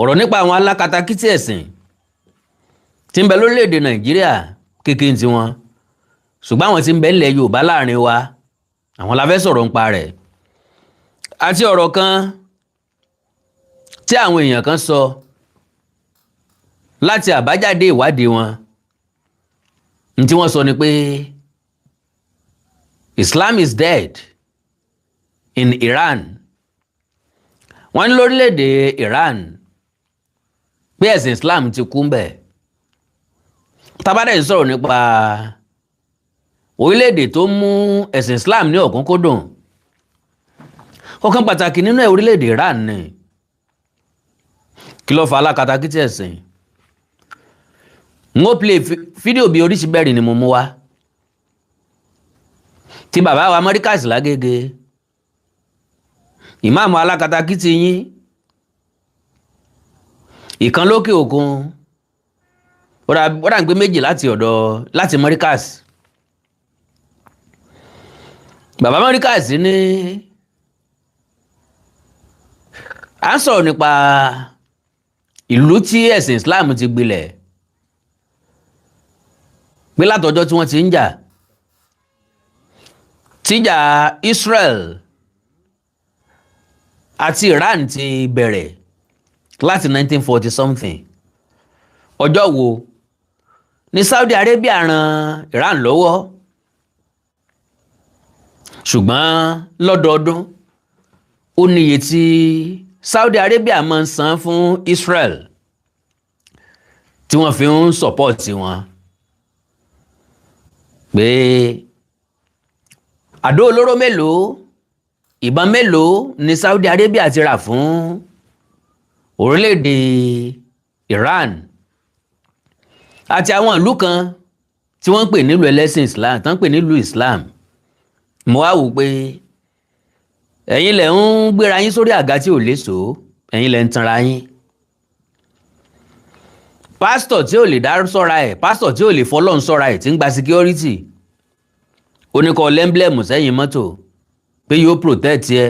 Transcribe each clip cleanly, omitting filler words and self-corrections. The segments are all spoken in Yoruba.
ọ̀rọ̀ nípa àwọn alákatakítí ẹ̀sìn tí ń bẹ lórílẹ̀‐èdè Nàìjíríà kékeré tí wọn ṣùgbọ́n àwọn tí ń bẹ nílẹ̀ Yorùbá láàrin wa àwọn la fẹ́ sọ̀rọ̀ nípa rẹ̀ àti ọ̀rọ̀ kan tí àwọn èèyàn kan sọ láti àbájáde ìwádìí wọn ní tí wọ́n sọ ni pé Islam is dead in Iran. Wọ́n ní lórílẹ̀‐èdè Iran pé ẹ̀sìn Islam ti kú ń bẹ̀. Tabadẹ̀ sọ̀rọ̀ nípa orílẹ̀‐èdè tó mú ẹ̀sìn Islam ní ọ̀kúnkúndùn. Ọ̀kan pàtàkì nínú ẹ̀ orílẹ̀‐èdè Iran ni. Kí ló fa alákatakítí ẹ̀sìn? N ó play fídíò bí oríṣi bẹ́ẹ̀rì ni mo mú wá. Ti bàbá wa Amẹ́ríkà sí lágége. Ìmáàmù alákatakítí yín ìkan lókè òkun ó dà ń gbé méjì láti Amẹ́ríkàs. Bàbá Amẹ́ríkàs ní à ń sọ̀rọ̀ nípa ìlú tí ẹ̀sìn Islam ti gbilẹ̀ pé látọjọ́ tí wọ́n ti ń jà tíjà Israel àti Iran ti bẹ̀rẹ̀ láti 1940 something. Ọjọ́ wo ní Saudi Arabia ran Iran lọ́wọ́ ṣùgbọ́n lọ́dọọdún ó níye tí Saudi Arabia máa ń san fún Israel tí wọ́n fi ń sọ́pọ̀tì wọn pé àdó olóró mélòó ìbọn mélòó ni Saudi Arabia ti rà fún orílẹ̀-èdè Iran àti àwọn ìlú kan tí wọ́n ń pè nílùú ẹlẹ́sìn Islam tán ń pè nílùú Islam. Mo wá wò pé ẹ̀yin lẹ̀ ń gbéra yín sórí àga tí ò léso ẹ̀yin lẹ̀ ń tanra yín. Pásítọ̀ tí ò lè dá sọ́ra ẹ̀ pásítọ̀ tí ò lè fọlọ́run sọ́ra ẹ̀ tí ń gba security oníkọ́ lẹ́ńblẹ̀mù sẹ́yìn mọ́tò pé yóò protect ẹ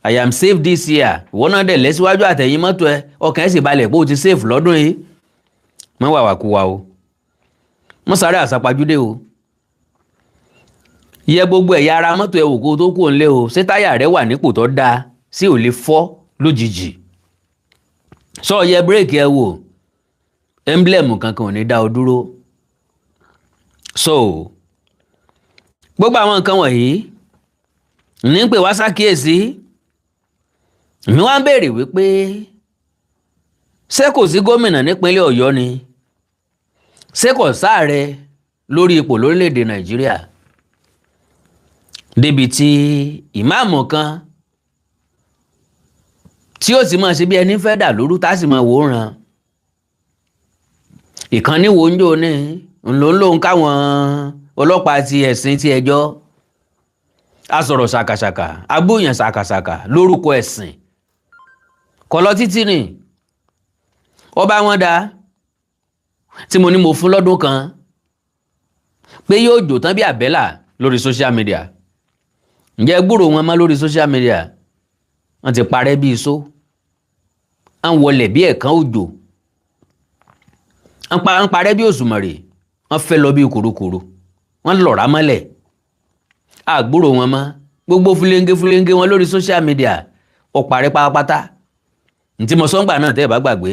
I am safe this year ìwọ náà dẹ̀ lẹ́síwájú àtẹ̀yìn mọ́tò ẹ ọkàn ẹ̀ sì balẹ̀ pé o ti safe lọ́dún yìí mọ́ wàwàkuwà o mọ́ sáré àsápajúdé o yẹ gbogbo ẹ̀yà ara mọ́tò ẹ wò kó tó kú òǹlé o ṣé táyà rẹ wà nípò tó dáa sí ò lè fọ́ lójijì sọ yẹ bírèkì ẹ wò emblem kankan ò ní dá ọ dúró so gbogbo àwọn nǹkan wọ̀nyí ní pé wá ṣàkíyèsí mi wá ń béèrè wípé ṣé kò sí gómìnà nípínlẹ̀ Ọ̀yọ́ ni ṣé kò sáàrẹ lórí ipò lórílẹ̀‐èdè Nàìjíríà débi tí ìmáàmù kan tí ó sì máa ṣe bí ẹni fẹ́ dà lóru tá sì máa wòran ìkànnì wo ń jò ní ńlọ́ńlọ́ń káwọn ọlọ́pàá ti ẹ̀sìn ti ẹjọ́ asọ̀rọ̀ ṣàkàṣàkà agbóyàn ṣàkàṣàkà lórúkọ ẹ̀sìn kọlọ títí ni ọba wọn dá tí mo ní mo fún lọ́dún kan pé yóò jò tán bí àbẹ́là lórí social media ǹjẹ́ gbúrò wọn mọ́ lórí social media wọ́n ti parẹ́ bí iṣó wọ́n wọlé bí ẹ̀kan òjò wọ́n parẹ́ bí òṣùmàrè wọ́n fẹ́ lọ bí kùrukùru wọ́n lọ̀rá mọ́lẹ̀ àgbúrò wọn mọ́ gbogbo fúlẹ́ńgé wọn lórí social media ó parẹ́ pátápátá ntí mo sọ́ngbà náà tẹ́ ẹ̀ bá gbàgbé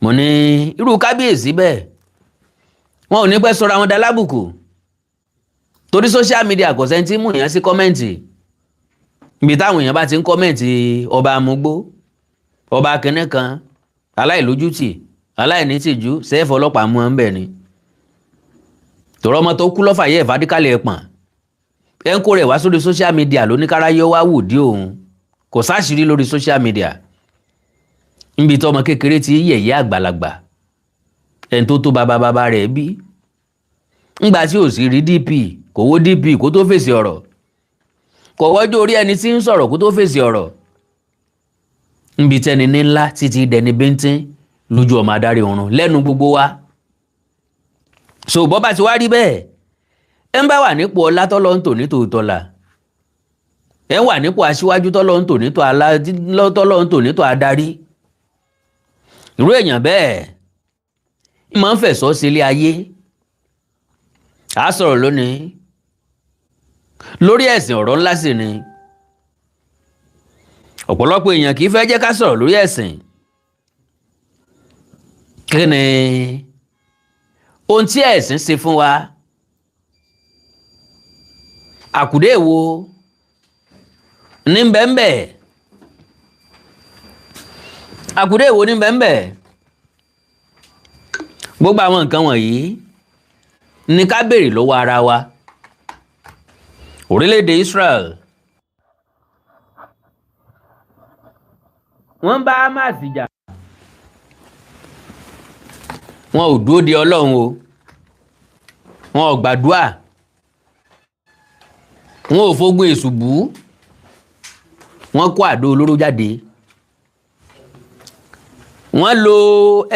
mo ní irú kábíyèsí bẹ́ẹ̀ wọn ò ní pẹ́ sọra wọn dá lábùkù torí social media kò sẹ́ni tí mú èèyàn sí kọ́mẹ́ǹtì ibi táwọn èèyàn bá ti ń kọ́mẹ́ǹtì ọba amúgbó ọba akẹ́nẹ́ kan aláìlójútì aláìnítìjú sẹ́ẹ̀fọ́ ọlọ́pàá mú ọ́n bẹ̀ ni tòrọ ọmọ tó kú lọ́fà yẹ ìfádíkàlẹ̀ ẹ̀pọ̀n ẹ̀ ń kó rẹ̀ wá sórí social media lóníkáráyọ́ wá wò dí òun kò sáṣìírí lórí social media níbi tọ́mọ kékeré ti yẹ̀yẹ́ àgbàlagbà ẹni tó tó bàbá rẹ̀ bí ńgbà tí ò sí rí DP kò wó DP kó tó fèsì ọ̀rọ̀ kò wọ́jọ́ orí ẹni tí ń sọ̀rọ̀ kó tó fèsì ọ̀rọ̀ níbi tẹni ní ńlá títí dẹni bíntín lójú ọmọ adarí ọ̀run lẹ́nu gbogbo wa so bọ́ bá ti wá rí bẹ́ẹ̀ ẹ ń bá wà nípò ọlá tọ́lọ́ ń tò ní tòótọ́ la ẹ wà nípò aṣíwájú tọ́lọ́ ń tò ní tò adarí irú èèyàn bẹ́ẹ̀ máa ń fẹ̀sọ́ sí ilé ayé. A sọ̀rọ̀ lónìí lórí ẹ̀sìn, ọ̀rọ̀ ńlá sì ni. Ọ̀pọ̀lọpọ̀ èèyàn kì í fẹ́ jẹ́ ká sọ̀rọ̀ lórí ẹ̀sìn. Kí ni ohun tí ẹ̀sìn ṣe fún wa? Àkùdé wo ní bẹ́ẹ̀? Àkùdé wo ní bẹ́ẹ̀? Gbogbo àwọn nǹkan wọ̀nyí ní ká béèrè lọ́wọ́ ara wa. Orílẹ̀-èdè Israel wọ́n bá Hamas jà. Wọn ò dúró de Ọlọ́run o. Wọn ò gbàdúà. Wọn ò fogun èṣù bú. Wọ́n kó àdó olóró jáde. Wọ́n lo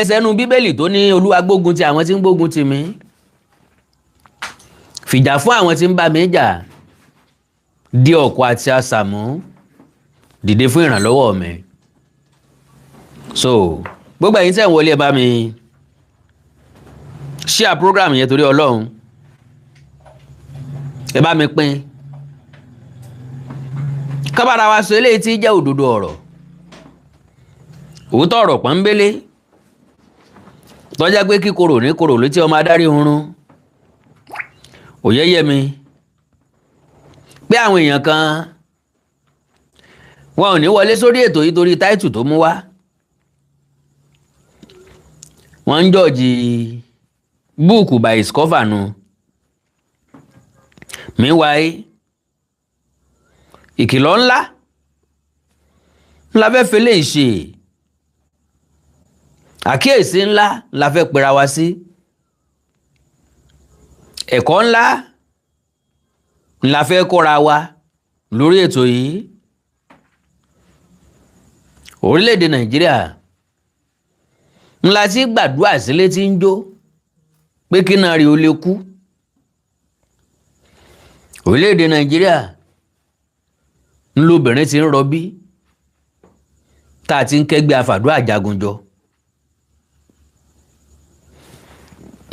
ẹsẹ̀ inú Bíbélì tó ní Olúwa gbógun ti àwọn tí ń gbógun ti mi. Fìjà fún àwọn tí ń bá mi jà. Di ọ̀kọ̀ àti asà mú. Dìde fún ìrànlọ́wọ́ mi. So, gbogbo ẹ̀yin tẹ́ ń wọlé ẹ bá mi share program yẹn torí Ọlọ́run. Ẹ bá mi pín. Kábàrà wa sọ eléyìí tí jẹ́ òdodo ọ̀rọ̀. Òótọ́ ọ̀rọ̀ pọ́nbélé. Tọ́já pé kíkorò ní korò létí ọmọ adarí hunrun. Òye yé mi pé àwọn èèyàn kan wọn ò ní wọlé sórí ètò yìí torí táìtù tó mú wá. Wọ́n ń jọ́ọ̀jì búùkù by his cover nu. Meanwhile, ìkìlọ̀ ńlá fẹ́ fẹ́ lè ṣe. Àkíyèsí ńlá la fẹ́ pera wa sí. Ẹ̀kọ́ ńlá la fẹ́ kọ́ra wa lórí ètò yìí. Orílẹ̀-èdè Nàìjíríà ńlá tí gbàdúrà sílé tí ń jó pé kí náà rí o lè kú. Orílẹ̀-èdè Nàìjíríà ńlọbìnrin ti ń rọbí tá a ti ń kẹ́gbẹ́ afàdúrà jagunjọ.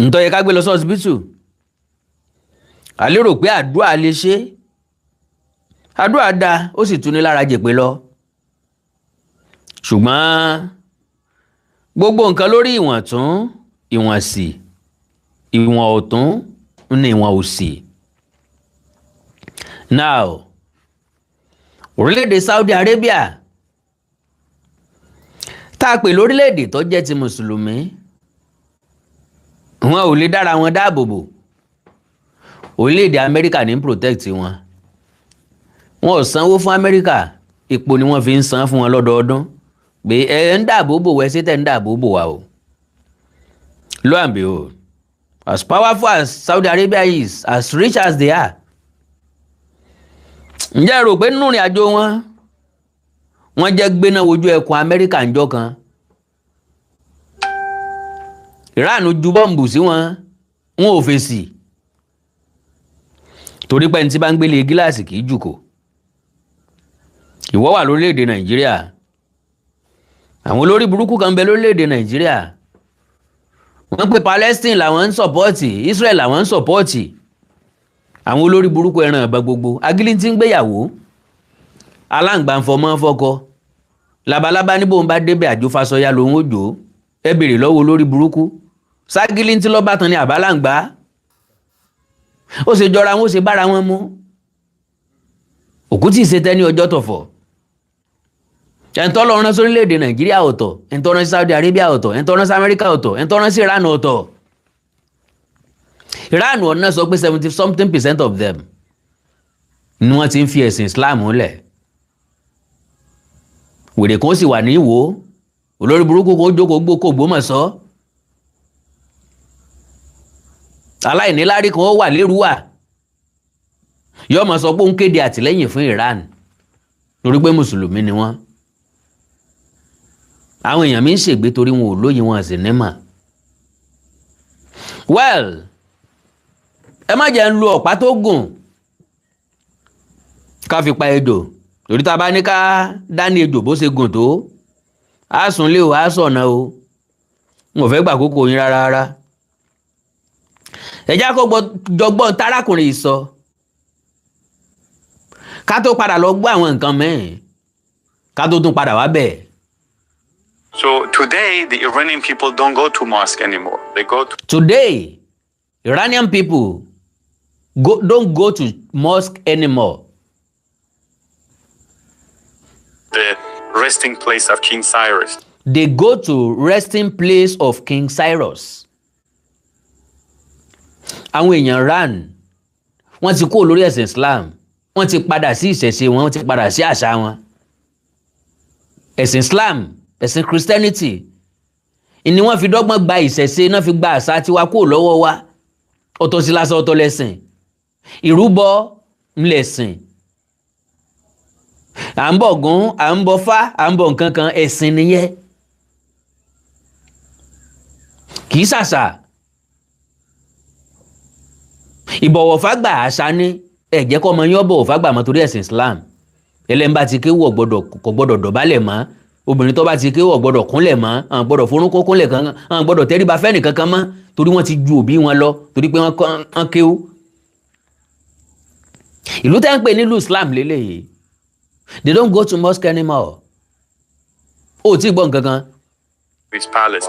Ǹtọ́ yẹ ká gbé lọ sí ọsibítù. A lérò pé àdúrà lè ṣe. Àdúrà dá ó sì tuni lára jèpè lọ. Ṣùgbọ́n gbogbo nǹkan lórí ìwọ̀n tún ìwọ̀n sí, ìwọ̀n ọ̀tún ní ìwọ̀n òsì. Now, orílẹ̀-èdè Saudi Arabia tá a pè lórílẹ̀-èdè tó jẹ́ ti Mùsùlùmí, wọn ò lè dára wọn dáàbòbò. Orílẹ̀-èdè Amẹ́ríkà ní protect wọn. Wọn ò sanwó fún Amẹ́ríkà, ipò ni wọ́n fi ń san fún wọn lọ́dọọdún. Pé ẹ ń dáàbòbò wẹ́ sí tẹ́ ń dáàbòbò wa o. Lo and behold, as powerful as Saudi Arabia is, as rich as they are, ǹjẹ́ rò pé nínú ìrìn àjò wọ́n jẹ́ gbéná wojú ẹkùn Amẹ́ríkà ńjọ́ kan. Iran ju bọ́ǹbù sí wọn ò fèsì. Torí pé ẹni tí bá ń gbélé gíláàsì kì í jùkò. Ìwọ wà lórílẹ̀-èdè Nàìjíríà. Àwọn olórí burúkú kan bẹ lórílẹ̀-èdè Nàìjíríà. Wọ́n pé Palestine làwọn ń sọ̀pọ́ọ̀tì, Israel làwọn ń sọ̀pọ́ọ̀tì. Àwọn olórí burúkú ẹran ọ̀bẹ gbogbo. Agílí tí ń gbéyàwó. Aláǹgbá ń fọmọ́ fọ́kọ. Labalábá níbo ń bá débẹ̀ àjò fasọyá lòun ó jò. Ẹ bèrè lọ́wọ́ olórí burúkú. Ságílí tí lọ́ba tán ni àbálàǹgbá. Ó ṣe jọra wọn ó ṣe bára wọn mú. Òkú tí ì ṣe tẹ́ ní ọjọ́ tọ̀fọ̀. Ẹ̀ntọ́ lọ rán sórílẹ̀-èdè Nàìjíríà ọ̀tọ̀, ẹ̀ntọ́ rán sí Saudi Arabia ọ̀tọ̀, ẹ̀ntọ́ rán sí Amẹ́ríkà ọ̀tọ̀, ẹ̀ntọ́ rán sí Iran ọ̀tọ̀. Iran ọ̀nà sọ pé 70-something% of them ni wọ́n ti ń fi ẹ̀sìn Islam lẹ̀. Wèrè kan sì wà ní Ìwó, olórí burúkú kó jókòó gbókò Ògbómọ̀ṣọ́. Aláìníláárí kan wà lérúwà. Yóò máa sọ pé ó ń kéde àtìlẹ́yìn fún Iran torí pé Mùsùlùmí ni wọ́n. Àwọn èèyàn mi ń ṣègbé torí wọn ò lóye wọn sì nímọ̀. Well, ẹ má jẹ́ ń lo ọ̀pá tó gùn ká fi pa ejò torí tá a bá ní ká dání ejò bó ṣe gùn tó á sùn lé o á sọ̀nà o n ò fẹ́ gbà kókó yín rárá. Ẹ já kó jọgbọ́n tárákùnrin yìí sọ ká tó padà lọ gbọ́ àwọn nǹkan mẹ́rin ká tó tún padà wá bẹ̀. So today the Iranian people don't go to mosque anymore. They go to Today, Iranian people don't go to mosque anymore. the resting place of King Cyrus. They go to resting place of King Cyrus. Àwọn èèyàn Iran wọ́n ti kó lórí ẹ̀sìn Islam, wọ́n ti padà sí ìṣẹ̀ṣe wọn, wọ́n ti padà sí àṣà wọn. Ẹ̀sìn Islam, ẹ̀sìn Christianity ni wọ́n fi dọ́gbọ́n gba ìṣẹ̀ṣe, náà fi gba àṣà tiwa kúrò lọ́wọ́ wa. Ọ̀tọ̀ sí lásán, ọ̀tọ̀ lẹ̀sìn. Ìrúbọ ńlẹ̀sìn. À ń bọ̀ Ògún, à ń bọ̀ Fá, à ń bọ̀ nǹkan kan, ẹ̀sìn nìyẹn. Kì í ṣàṣà. Ìbọ̀wọ̀ fágbà àṣà ni, ẹ jẹ́ kó ọmọ yín bọ̀wọ̀ fágbà mọ́ torí ẹ̀sìn Islam. Ẹlẹ́mbà ti kéwú kò gbọ́dọ̀ dọ̀bálẹ̀ mọ́. Obìnrin tó bá ti kéwú gbọ́dọ̀ kúnlẹ̀ mọ́, àwọn gbọ́dọ̀ forúnkó kúnlẹ̀ kan, àwọn gbọ́dọ̀ tẹríba fẹ́ni kankan mọ́ torí wọ́n ti ju òbí wọn lọ torí pé wọ́n kéwú. Ìlú tẹ́ ń pè nílùú Islam lélẹ́yìí. They don't go to mosque anymore. Ó ti gbọ́ nǹkan kan. His palace,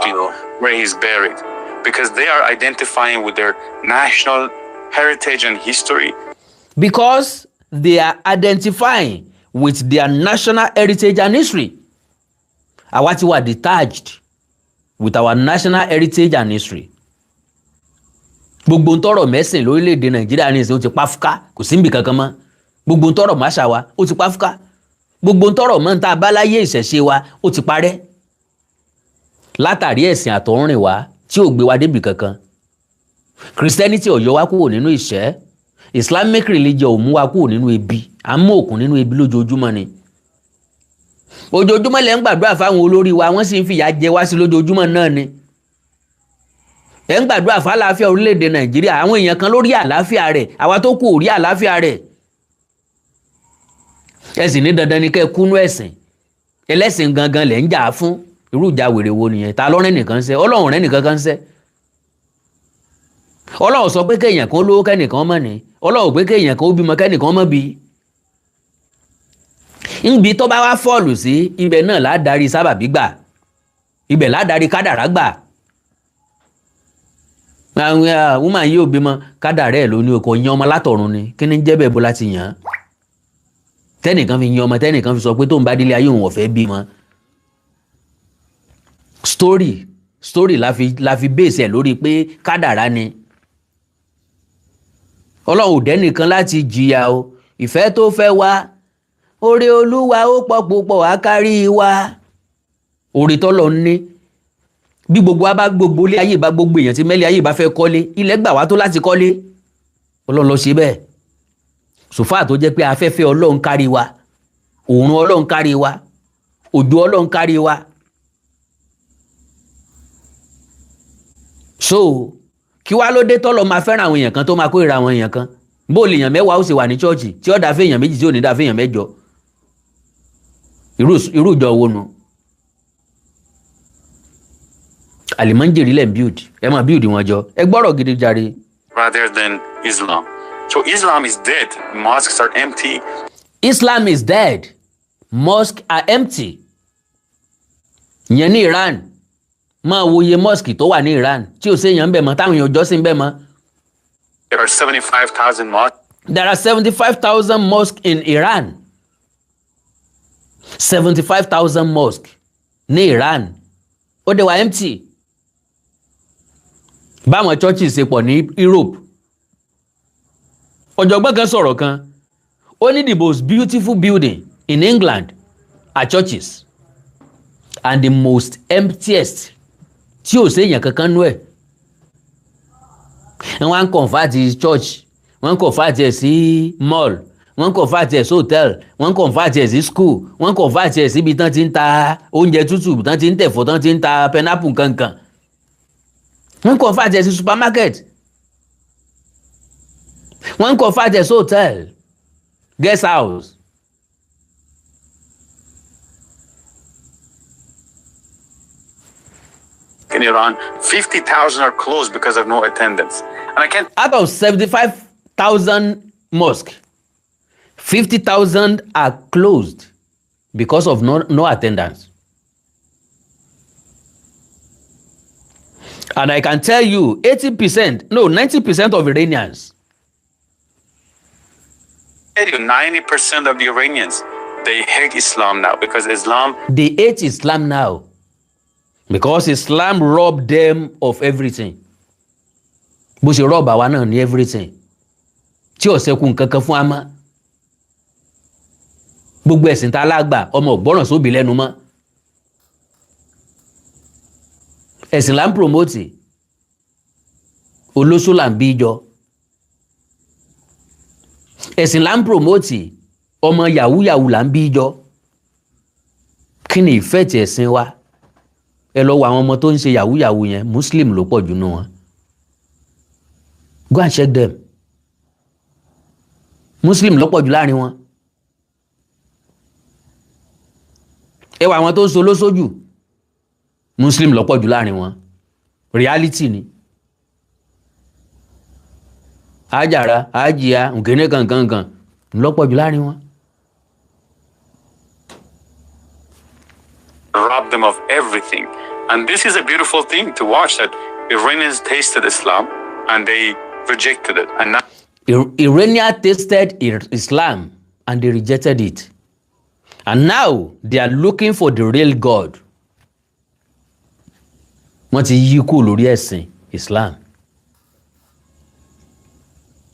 where he's buried, because they are identifying with their national heritage and history. Because they are identifying with their national heritage and history. Àwa ti wà detached with our national heritage and history. Gbogbo ń tọrọ mẹ́sìn lórílẹ̀‐èdè Nàìjíríà ní ìsìn ó ti pàfùkà, kò sí níbi kankan mọ́. Gbogbo ń tọrọ máṣà wa ó ti pàfùkà. Gbogbo ń tọrọ mọ́ ń ta abáláyé ìṣẹ̀ṣe wa ó ti parẹ́. Látàrí ẹ̀sìn àtọ̀húnrìn wa tí ò gbé wa débi kankan. Christianity ò yọ wá kúrò nínú ìṣẹ́. Islamic religion ò mú wa kúrò nínú ebi. À ń mú òkun nínú ebi lójoojúmọ́ ni. Ojoojúmọ́ lẹ́ ń gbàdúrà fáwọn olórí wa, wọ́n sì ń fìyà jẹ wá sí lójoojúmọ́ náà ni. Ẹ ń gbàdúrà fún àlàáfíà orílẹ̀-èdè Nàìjíríà, àwọn èèyàn kan ló rí àlàáfíà rẹ̀, àwa tó kù ò rí àlàáfíà rẹ̀. Ẹ sì ní dandan ni kẹ́ ẹ kúnú ẹ̀sìn. Ẹlẹ́sìn gangan lẹ̀ ń jà fún. Irú ìjà wèrè wo nìyẹn? Ta lọ́rẹ́ nìkan ṣẹ́? Ọlọ́run rẹ́ nìkan kan ṣẹ́. Ọlọ́run sọ pé kéèyàn kan lówó kẹ́nìkan mọ̀ ní. Ọlọ́run pé kéèyàn kan ó bímọ kẹ́nìkan mọ̀ bí. Níbi tó bá wá fọ́ọ̀lù sí, ibẹ̀ náà ládàrí sábàbí gbà. Ibẹ̀ ládàrí kádàrá gbà. Àwọn woman yóò bímọ kádàrá ẹ̀ ló ní oko yan ọmọ látọ̀run ni. Kí ni jẹ́ bẹ́ẹ̀ bó láti yàn án? Tẹ́nìkan fi yan ọmọ, tẹ́nìkan fi sọ pé tó ń bá délé ayé òun ọ̀fẹ́ bímọ. Story la fi base ẹ̀ lórí pé kádàrá ni. Ọlọ́run ò dẹ́nìkan láti jìyà o. Ìfẹ́ tó fẹ́ wá, oore Olúwa ó pọ̀ púpọ̀ àkárí wa. Oore tọ́lọ̀ ń ní. Bí gbogbo wa bá gbogbo ilé ayé bá gbogbo èèyàn tí mẹ́lẹ̀ ayé bá fẹ́ kọ́lé, ilẹ̀ gbà wá tó láti kọ́lé. Ọlọ́run ló ṣe bẹ́ẹ̀. Sòfà tó jẹ́ pé afẹ́fẹ́ Ọlọ́run kárí wa, òòrùn Ọlọ́run kárí wa, òjò Ọlọ́run kárí wa. So kí wá ló dé tọ́lọ̀ máa fẹ́ràn àwọn èèyàn kan tó máa kórìíra àwọn èèyàn kan? Bó lè èèyàn mẹ́wàá ó sì wà ní chọ́ọ̀chì tí ó dá fẹ́ èèyàn méjì tí ò ní dá fẹ́ èèyàn mẹ́jọ. Irú ìjọ wo nu? Àlìmọ́njèrè lẹ̀ ń build, ẹ máa build wọn jọ. Ẹ gbọ́rọ̀ gidi jàre. Rather than Islam. So Islam is dead. Mosques are empty. Islam is dead. Mosques are empty. Ìyẹn ní Iran. Máa wo iye mosque tó wà ní Iran tí ò séèyàn ń bẹ̀ mọ́, táwọn èèyàn jọ́sìn bẹ̀ mọ́. There are 75,000 mosques. There are 75,000 mosques in Iran. 75,000 mosques ní Iran. Ó dẹ̀ wà empty. Báwọn churches ṣe pọ̀ ní Europe. Ọ̀jọ̀gbọ́n kan sọ̀rọ̀ kan. Ó ní the most beautiful building in England are churches. And the most emptiest tí ò séèyàn kankan nú ẹ̀. Wọ́n ń convert church, wọ́n ń convert ẹ̀ sí mall, wọ́n ń convert ẹ̀ sí hotel, wọ́n ń convert ẹ̀ sí school, wọ́n ń convert ẹ̀ síbi tán ti ń ta oúnjẹ tútù, tán ti ń tẹ̀fọ́, tán ti ń ta pineapple kankan. Wọ́n ń convert ẹ̀ sí supermarket. Wọ́n ń convert ẹ̀ sí hotel, guest house. in Iran, 50,000 are closed because of no attendance. And I can't. Out of 75,000 mosques, 50,000 are closed because of no attendance. And I can tell you 90% of Iranians. 90% of the Iranians, they hate Islam now because Islam. They hate Islam now because Islam robbed them of everything. Bó ṣe rob àwa náà ní everything. Tí ò ṣẹ́kù nǹkankan fún àmọ́. Gbogbo ẹ̀sìn tá lágbà ọmọ ògbọ́ràn sóbì lẹ́nu mọ́. Ẹ̀sìn là ń promote. Olóṣó là ń bí jọ. Ẹ̀sìn là ń promote. Ọmọ yahoo là ń bí jọ. Kí ni ìfẹ́ ti ẹ̀sìn wa? Ẹ lọ wo àwọn ọmọ tó ń ṣe yahoo yẹn, Muslim ló pọ̀ jù nínú wọn. Go and check them. Muslim ló pọ̀ jù láàrin wọn. Ẹ wo àwọn tó ń so lóṣójù. Muslim ló pọ̀ jù láàrin wọn. Reality ni. Àjàrà, àjìyà, nkene kankan ló pọ̀ jù láàrin wọn. Rob them of everything. And this is a beautiful thing to watch, that Iranians tasted Islam and they rejected it. And now Iranians tasted Islam and they rejected it. And now they are looking for the real God. Wọ́n ti yí kúrò lórí ẹ̀sìn Islam.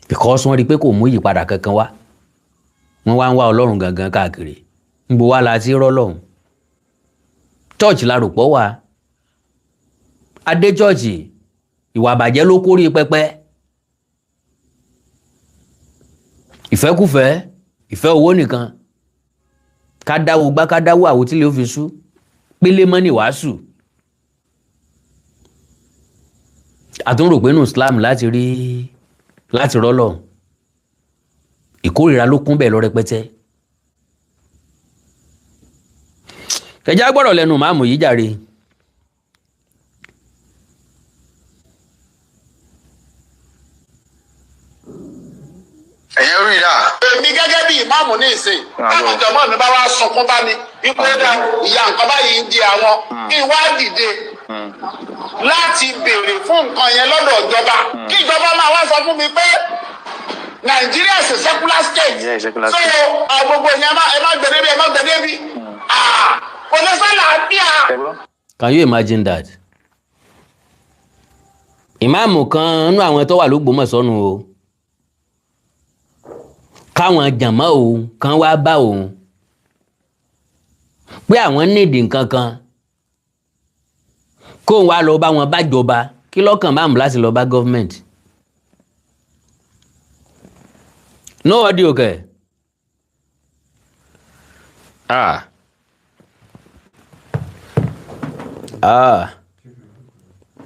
Because wọ́n rí pé kò mú ìyípadà kankan wá. Wọ́n wá ń wá Ọlọ́run gangan káàkiri. Níbo wá la ti rọ́lọ́run? Church la rò pọ̀ wá. Adé church, ìwà àbàjẹ́ ló kórí pẹpẹ. Ìfẹ́kúfẹ́, ìfẹ́ owó nìkan. Ká dáwó gbá ká dáwó àwo tí lè ó fi sú. Pélé mọ́ ní wàásù. Àtún rò pé nínú Islam láti rọ́lọ́run. Ìkórìíra ló kún bẹ́ẹ̀ lọ rẹpẹtẹ. Ẹjá gbọ́rọ̀ lẹ́nu máàmù yìí jàre. Ẹ̀yin rí rà. Èmi gẹ́gẹ́ bí ìmáàmù ní ìsìn. Táwọn ìjọba mi bá wá sunkún bá mi. Ipò ìyá nǹkan báyìí ń di àwọn. Kí n wá dìde láti béèrè fún nǹkan yẹn lọ́dọ̀ ìjọba. Kí ìjọba máa wá sọ fún mi pé Nigeria is a secular state. Yeah, secular so gbogbo yẹn ẹ má gbẹdẹ bí ẹ má gbẹdẹ bí. Kò lè sọ làáfíà. Can you imagine that? Ìmáàmù kan nínú àwọn tó wà l'Ógbómọ̀ṣọ́ nù o. Káwọn jàmá òun kan wá bá òun pé àwọn nídìí nǹkan kan kóun wá lọ bá wọn bá jọba. Kí lọ́kàn máàmù láti lọ bá gọ́fìmẹ̀ntì? No audio kẹ.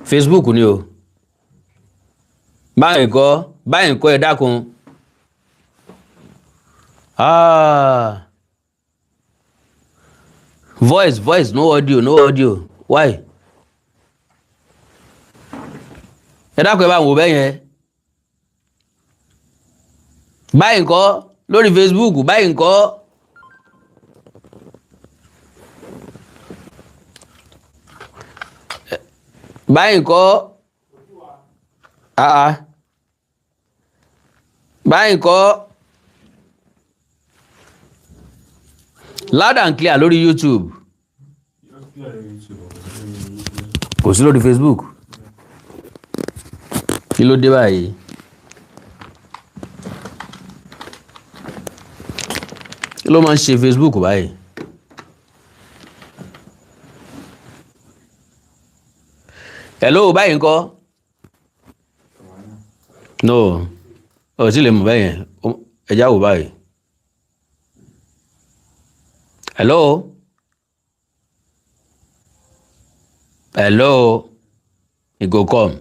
Facebook ni o. Báyìí kọ́ ẹ dákun. Voice, no audio. Why? Ẹ dákun ẹ bá wò bẹ́ẹ̀ yẹn. Báyìí kọ́ lórí Facebook, báyìí kọ́. Báyìí kọ́. Báyìí kọ́. Loud and clear lórí YouTube. Kò sí lórí Facebook. Kí ló dé báyìí? Kí ló máa ń ṣe Facebook báyìí? Hello, báyìí ńkọ́? No. Ó sì lè mọ̀ báyìí. Ẹ já wò báyìí. Hello? It go come.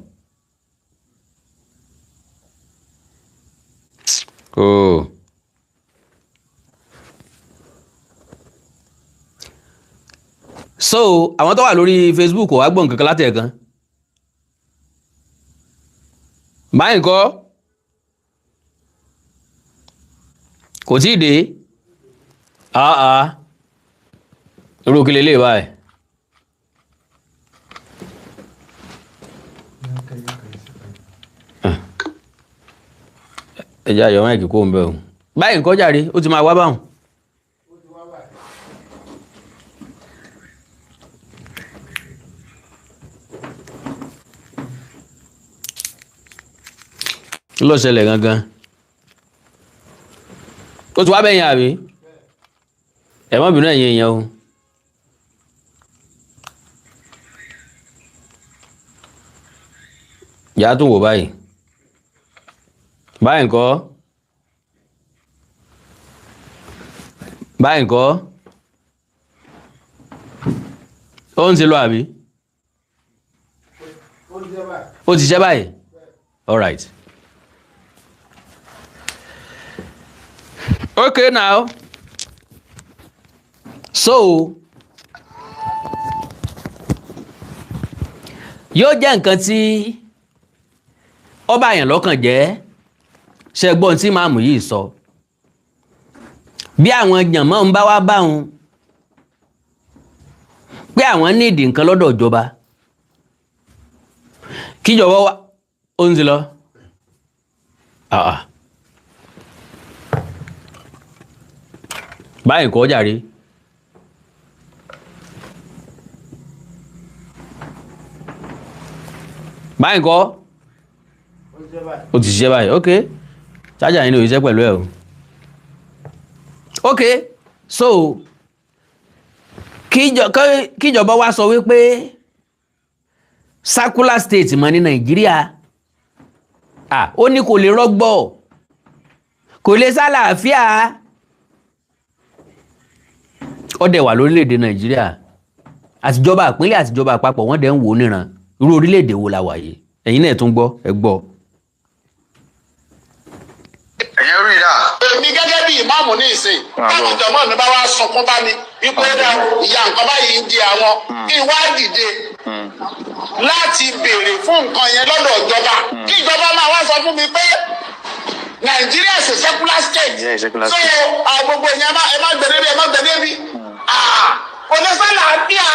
Oh. So, àwọn tó wà lórí Facebook wá gbọ́ nǹkan kan láti ẹ̀kan. báyìí kọ́ kò tí ì dé irú kí lélẹ̀ báyìí ẹjá yọ máìkì kó ń bẹ̀ òun báyìí kọ́ jàre ó ti máa wá báhùn ló ṣẹlẹ̀ gangan ó ti wá bẹ́yìn àbí ẹ̀mọ́ bínú ẹ̀yìn èèyàn o yà á tún wò báyìí báyìí ńkọ́ báyìí ńkọ́ ó ń ti lọ àbí ó ti ṣe báyìí all right. Okay now, so yóò jẹ́ nǹkan tí ó bá yàn lọ́kàn jẹ́ ṣẹgbọ́n tí màmú yìí sọ bí àwọn jànmọ́ ń bá wá báwọn pé àwọn níìdì nǹkan lọ́dọ̀ ìjọba kíjọba wá ó ń ti lọ báyìí kọ́ jàre báyìí kọ́ ó ti ṣiṣẹ́ báyìí ok chájà yìí ni òṣìṣẹ́ pẹ̀lú ẹ̀ o ok so kíjọba wá sọ wípé secular state mọ́ ní Nàìjíríà ó ní kò lè rọ́gbọ́ kò lè sálàáfíà ó dẹ̀ wà lórílẹ̀‐èdè Nàìjíríà àtijọba ìpínlẹ̀ àtijọba àpapọ̀ wọ́n dẹ̀ ń wò níran irú orílẹ̀‐èdè wo la wà yìí ẹ̀yin náà tún gbọ́ ẹ gbọ́. ẹ̀yin rí i dà. èmi gẹ́gẹ́ bí ìmáàmù ní ìsìn táwọn ìjọba mi bá wá sunkún bá mi wípé ìyá nǹkan báyìí ń di àwọn kí n wá dìde láti béèrè fún nǹkan yẹn lọ́dọ̀ ìjọba kí ìjọba máa wá sọ fún mi pé Nàìjíríà ṣe secular state so gbogbo yẹn ẹ má gbẹdẹ́bí ẹ má gbẹdẹ́bí kò lè sálàáfíà.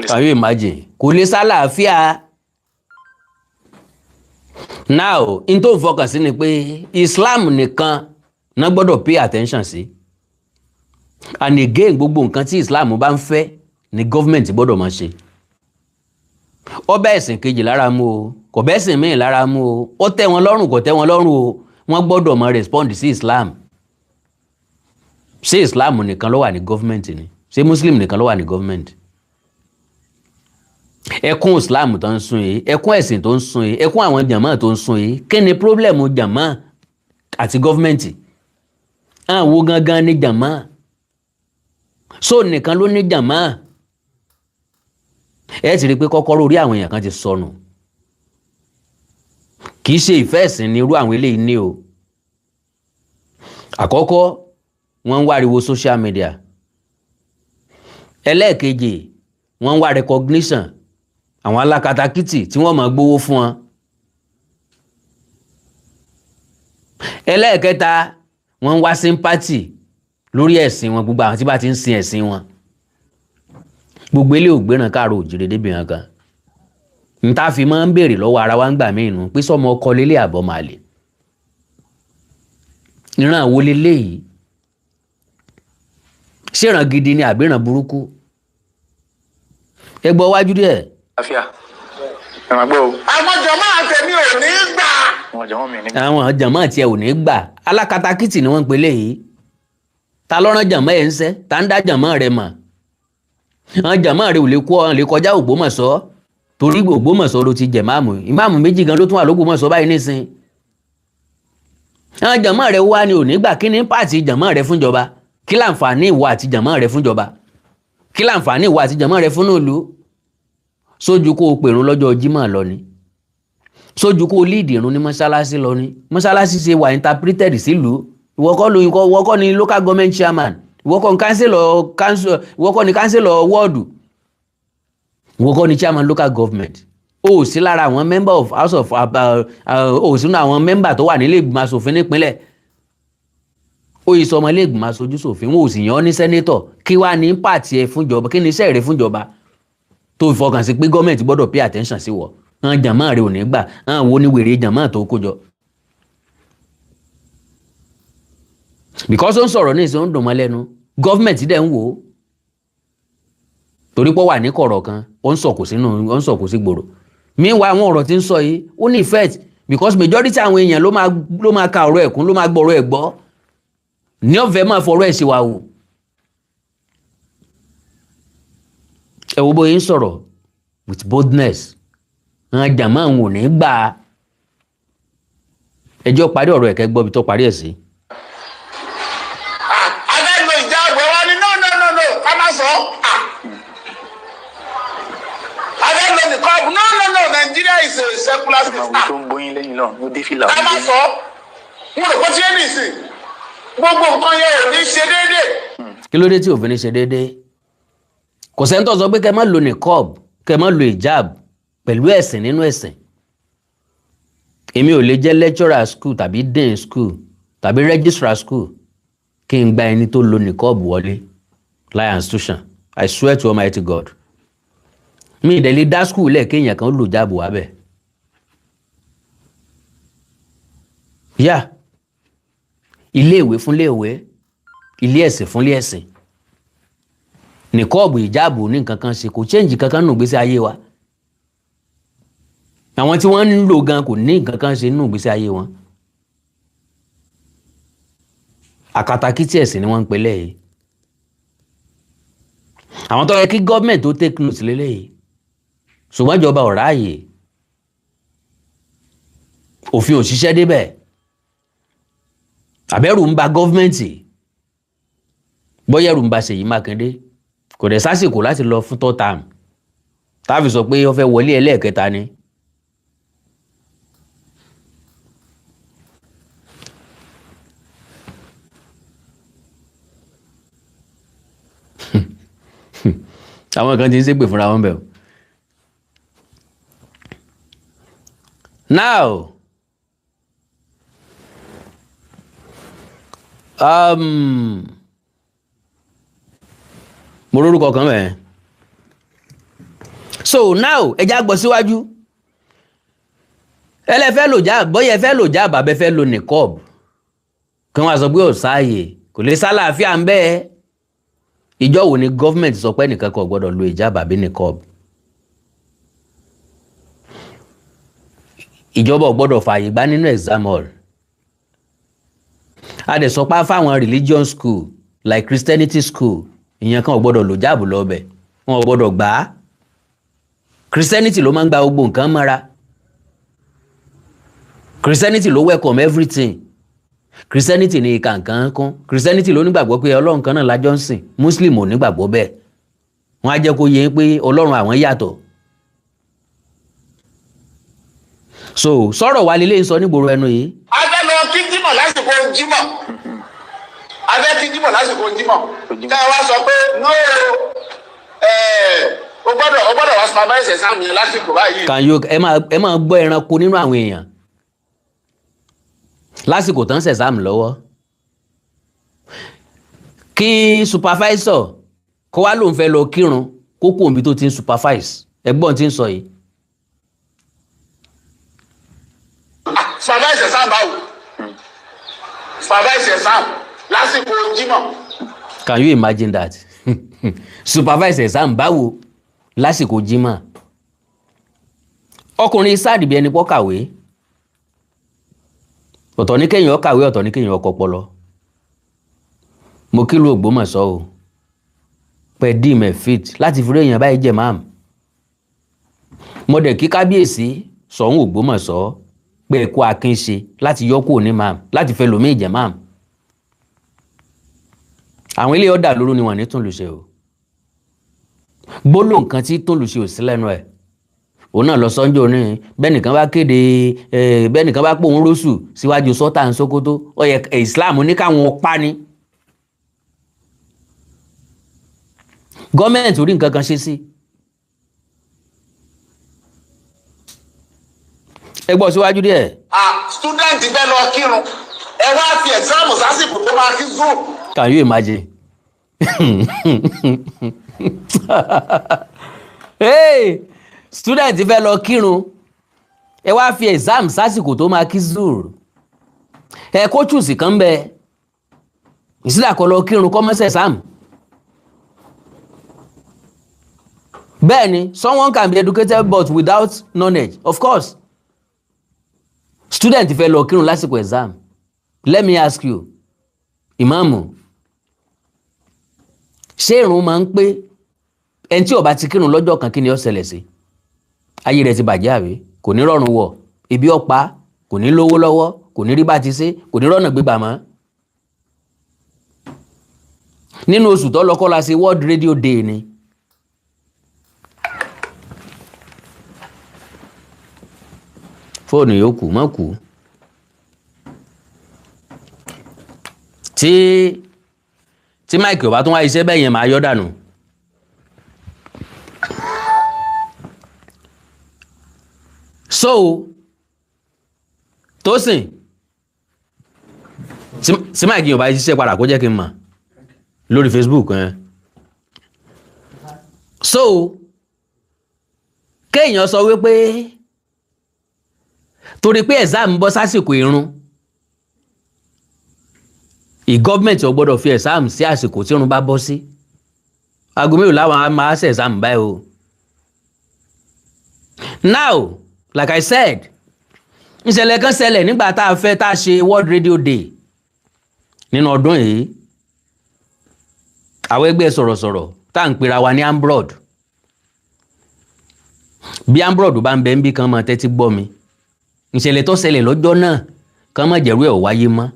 Can you imagine kò lè sálàáfíà. Now in tó ń fọkàn sí ni pé Islam nìkan náà gbọ́dọ̀ pay attention sí and again gbogbo nǹkan tí Islam bá ń fẹ́ ni government gbọ́dọ̀ máa ṣe. Ó bá ẹ̀sìn kejì lára mu o kò bá ẹ̀sìn míì lára mu o ó tẹ́ wọn lọ́rùn kò tẹ́ wọn lọ́rùn o wọ́n gbọ́dọ̀ máa respond sí Islam. Ṣé Islam nìkan ló wà ní government ni ṣé Muslim nìkan ló wà ní government? Ẹkún Islam tó ń sun yìí ẹkún ẹ̀sìn tó ń sun yìí ẹkún àwọn jàmáà tó ń sun yìí kí ni problem jàmáà àti gọ́fìmẹ̀ntì àwọn gangan ní jàmáà so nìkan ló ní jàmáà ẹ ti rí pé kọ́kọ́rọ́ orí àwọn èèyàn kan ti sọnù kì í ṣe ìfẹ́ ẹ̀sìn ní irú àwọn eléyìí ní o àkọ́kọ́ wọ́n ń wáriwo social media ẹlẹ́ẹ̀kejì wọ́n ń wá recognition àwọn Alakatakiti tí wọ́n máa gbowó fún wọn ẹlẹ́ẹ̀kẹta wọ́n ń wá sympathy lórí ẹ̀sìn wọn gbogbo àwọn tí bá ti ń sin ẹ̀sìn wọn gbogbo ilé ògbéràn káàró òjìrè débìnrin kan n ta fi máa ń béèrè lọ́wọ́ ara wa ń gbà mí inú pé sọmọ ọkọ lélẹ̀ àbọ̀ máa lè ìran àwo lélẹ̀ yìí ṣèràn gidi ni àbíràn burúkú ẹ gbọ́ wájú díẹ̀. àfíà ẹ máa gbọ́ o. àwọn jọ̀mọ́ àtẹ̀mí ò ní gbà. àwọn jọ̀mọ́ àti ẹ̀ ò ní gbà Alakatakiti ni wọ́n ń pelé yìí ta lọ́rán jọ̀mọ́ ẹ̀ ń sẹ́ ta ń dá jọ̀mọ́ rẹ̀ mọ̀ àwọn jọ̀mọ́ rẹ̀ ò lè kó ọ̀hún lè kọjá Ògbómọ̀ṣọ́ torí Ògbómọ̀ṣọ́ ló ti jẹ̀ ìmáàmù méjì gan ló tún wà lÓgbómọ̀ṣọ́ báyìí nísìn àwọn jọ̀mọ́ rẹ̀ wá ní ò ní gbà kí ní pàtì jọ̀mọ́ rẹ̀ fúnjọba kí láǹfààní ìwọ àti jọ̀mọ́ rẹ̀ fúnjọba kí láǹfààní ìwọ àti jọ̀mọ́ rẹ̀ fún ìlú sójú kó o pèrún lọ́jọ́ Jímọ̀ lọ ni sójú kó o líìdì ìrun ní mọ́ṣáláṣí lọ ni mọ́ṣáláṣí ṣe wà interpreted sílùú ìwọ kọ́ ni local government chairman ìwọ kọ́ ni councillor wọ́ọ̀dù ìwọ kọ́ ni chairman local government ó sí lára àwọn member of house of ó sínú àwọn member tó wà nílé ìgbìmọ̀ asòfin nípínlẹ̀, ó yìí sọ ọmọ ilé ìgbìmọ̀ aṣojú ṣòfin, wọn ò sì yàn ọ́ ní sẹ́nétọ̀. Kí wàá ní pàtì ẹ fúnjọba, kí ni iṣẹ́ rẹ fúnjọba tó fọkàn sí pé gọ́ọ̀mẹ̀ntì gbọ́dọ̀ pay attention sí wọ? Àwọn jàmáà rẹ ò ní gbà, àwọn wo ni wèrè jàmáà tó kó jọ. Because ó ń sọ̀rọ̀ ní ìsìn ó ń dùn mọ́ lẹ́nu, gọ́ọ̀mẹ̀ntì dẹ̀ ń wò ó torí pé ó wà ní kọ̀rọ̀ kan, ó ń sọ̀kò sí gbòòrò. Meanwhile àwọn ọ̀rọ̀ tí ń sọ yìí ó ní effect because majority àwọn èèyàn ló máa ka ọ̀rọ̀ ẹ̀kún, ló máa gbọ́rọ̀ ẹ̀ gbọ́, ní ọ̀fẹ́ máa fọ̀rọ̀ ẹ̀ sí wa wò. Ẹ wo bóyá ń sọ̀rọ̀ with boldness, àwọn jàmáà àwọn ò ní gbà. Ẹjọ́ parí ọ̀rọ̀ ẹ̀kẹ́ gbọ́ bí tó parí ẹ̀ sí. Adẹ́gbẹ̀ ìjà àgbẹ̀ wa ni no ká má sọ. Adẹ́gbẹ̀ nìkan no Nigeria is a secular state. Àwọn tó ń bóyin lẹ́yìn náà ló dé fìlà. Ká má sọ. Mo rò pé tí ẹni sìn gbogbo nǹkan yẹn ò ní ṣe déédéé. Kí ló dé tí òfin ní ṣe déédéé? Kò sẹ́ńtọ̀ sọ pé kẹ́ má lo niqab, kẹ́ má lo hijab pẹ̀lú ẹ̀sìn nínú ẹ̀sìn. Èmi ò lè jẹ́ lecturer school tàbí dean school tàbí registrar school kí n gba ẹni tó lo niqab wọlé láyà institution. I swear to Almighty God. Mi ìdẹ̀lẹ̀ dá school lẹ̀ kéèyàn kan lò jáàbù wá bẹ̀. Yeah. Ilé ìwé fún ilé ìwé, ilé ẹ̀sìn fún ilé ẹ̀sìn. Niqab ìjáàbù ní nǹkan kan ṣe, kò change kankan nù gbésí ayé wa. Àwọn tí wọ́n ń lò gan kò ní nǹkan kan ṣe nù gbésí ayé wọn. Àkàtàkìtì ẹ̀sìn ni wọ́n ń pè lẹ́yìn. Àwọn tó yẹ kí gọ́ọ̀mẹ̀ntì tó take note lélẹ́yìí, ṣùgbọ́n ìjọba ò ráàyè, òfin ò ṣiṣẹ́ débẹ̀, àbẹ̀rù ń ba gọ́ọ̀mẹ̀ntì, bóyá ẹ̀rù ń ba Ṣèyí Mákindé, kò dẹ̀ sásìkò láti lọ fún third term táàfì sọ pé ó fẹ́ wọlé ẹlẹ́ẹ̀kẹta ni. Àwọn kan ti ń ṣépè fúnra wọn bẹ̀. Now mo lórúkọ kan mẹ́. So now ẹja gbọ́ síwájú. Ẹlẹ́fẹ́ lò já, bóyá ẹ fẹ́ lò já bàbẹ́ fẹ́ lò niqab. Kí wọ́n sọ pé ò sáàyè, kò lè sálàáfíà ń bẹ́ẹ̀. Ìjọ wo ni gọ́ọ̀mẹ̀ntì sọ pé nìkan kò gbọ́dọ̀ lo hijab àbí niqab? Ìjọba ò gbọ́dọ̀ fààyè gbà nínú exam hall. A dẹ̀ sọ pé fáwọn religion school like Christianity school, ìyẹn kan ò gbọ́dọ̀ lo hijab lọ́bẹ̀, wọn ò gbọ́dọ̀ gbà á. Christianity ló máa ń gba gbogbo nǹkan mọ́ra. Christianity ló welcome everything. Christianity ni ìka nǹkan kún. Christianity ló nígbàgbọ́ pé Ọlọ́run kan náà lájọ́ ń sìn. Muslim ò nígbàgbọ́ bẹ́ẹ̀. Wọ́n á jẹ́ kó yé pé Ọlọ́run àwọn yàtọ̀. So sọ̀rọ̀ wa lélẹ́ sọ nígboro ẹnu yìí. Adé lọ kí jímọ̀ lásìkò jímọ̀. Adé kí jímọ̀ lásìkò jímọ̀. Ká wá sọ pé no o gbọ́dọ̀ wá supervise exam yẹn lásìkò báyìí. Can you ẹ máa gbọ́ ẹranko nínú àwọn èèyàn lásìkò tán ṣẹ̀sáàmù lọ́wọ́. Kí supervisor kó wá lóun fẹ́ lọ kírun kó kó òǹbí tó ti ń supervise, ẹgbọ́n tí ń sọ yìí. Supervise exam báwo? Supervise exam lásìkò jímọ̀. Can you imagine that? Supervise exam báwo lásìkò jímọ̀? Ọkùnrin sáàdì bí ẹni pọ́ kàwé. Ọ̀tọ̀ ní kéèyàn kàwé, ọ̀tọ̀ ní kéèyàn kọ́pọlọ. Mo kí lu Ògbómọ̀ṣọ́ o. Pẹ̀ dí mẹ́ fit láti fi rí èèyàn báyìí jẹ́ máàmù. Mo dẹ̀ kí kábíyèsí Ṣọ̀ún Ògbómọ̀ṣọ́ pé ẹ̀kọ́ akin ṣe láti yọ kúrò ní máàmù, láti fẹ́ lòmíì jẹ́ máàmù. Àwọn ilé ọ̀dà lóru ni wọ́n ní túnlùṣe o. Gbólóhùn nǹkan tí túnlùṣe ò sí lẹ́nu ẹ̀. Òun náà lọ sọ́njọ́ ní bẹ́nìkan bá kéde bẹ́nìkan bá pòun rósù síwájú sọ́tà ń Sókótó, ó yẹ Islam ní káwọn pa ni. Gọ́ọ̀mẹ̀ntì orí nǹkan kan ṣe sí. ẹ gbọ́ síwájú díẹ̀. Student fẹ́ lọ kírun ẹ wá fi exam sásìkò tó máa kí zoom. Can you imagine? Hey, student fẹ́ lọ kírun ẹ wá fi exam sásìkò tó máa kí zuhr. Ẹ kó choose kan bẹ ìsílẹ̀ kọ́ lọ kírun kọ́ mọ́sẹ̀ exam. Bẹ́ẹ̀ni, someone can be educated but without knowledge, of course. Student fẹ́ lọ kírun lásìkò exam. Let me ask you, ìmáàmù, ṣé ìrun máa ń pé ẹni tí ó bá ti kírun lọ́jọ́ kan kí ni ó ṣẹlẹ̀ sí? Ayé rẹ̀ ti bàjẹ́ àbí? Kò ní rọrùn wọ̀, ebi ó pa, kò ní lówó lọ́wọ́, kò ní rí bá ti ṣe, kò ní rọ́nà gbégbà mọ́. Nínú oṣù tó lọ kọ́ la ṣe World Radio Day ni. Fóònù yóò kù mọ́ kù. Tí máìkì ò bá tún wá iṣẹ́ bẹ́ẹ̀ yẹn máa yọ́ dànù. So Tósìn tí máìkì ò bá iṣẹ́ padà kó jẹ́ kí n mọ̀ lórí Facebook yẹn. So kéèyàn sọ wípé torí pé exam bọ́ sásìkò ìrun gọ́ọ̀mẹ̀ntì ò gbọ́dọ̀ fi exam sí àsìkò tí ìrun bá bọ́ sí. Aago mélòó láwọn máa ṣe exam báyìí o. Now, like I said, ìṣẹ̀lẹ̀ kan ṣẹlẹ̀ nígbà tá a fẹ́ tá a ṣe World Radio Day nínú ọdún yìí. Àwọn ẹgbẹ́ sọ̀rọ̀sọ̀rọ̀ tá à ń pera wa ní Ambrod. Bí Ambrod bá ń bẹ ń bí kan mọ tẹ́tí gbọ́ mi. Ìṣẹ̀lẹ̀ tó ṣẹlẹ̀ lọ́jọ́ náà kan má jẹ̀rú ẹ̀ ò wáyé mọ́.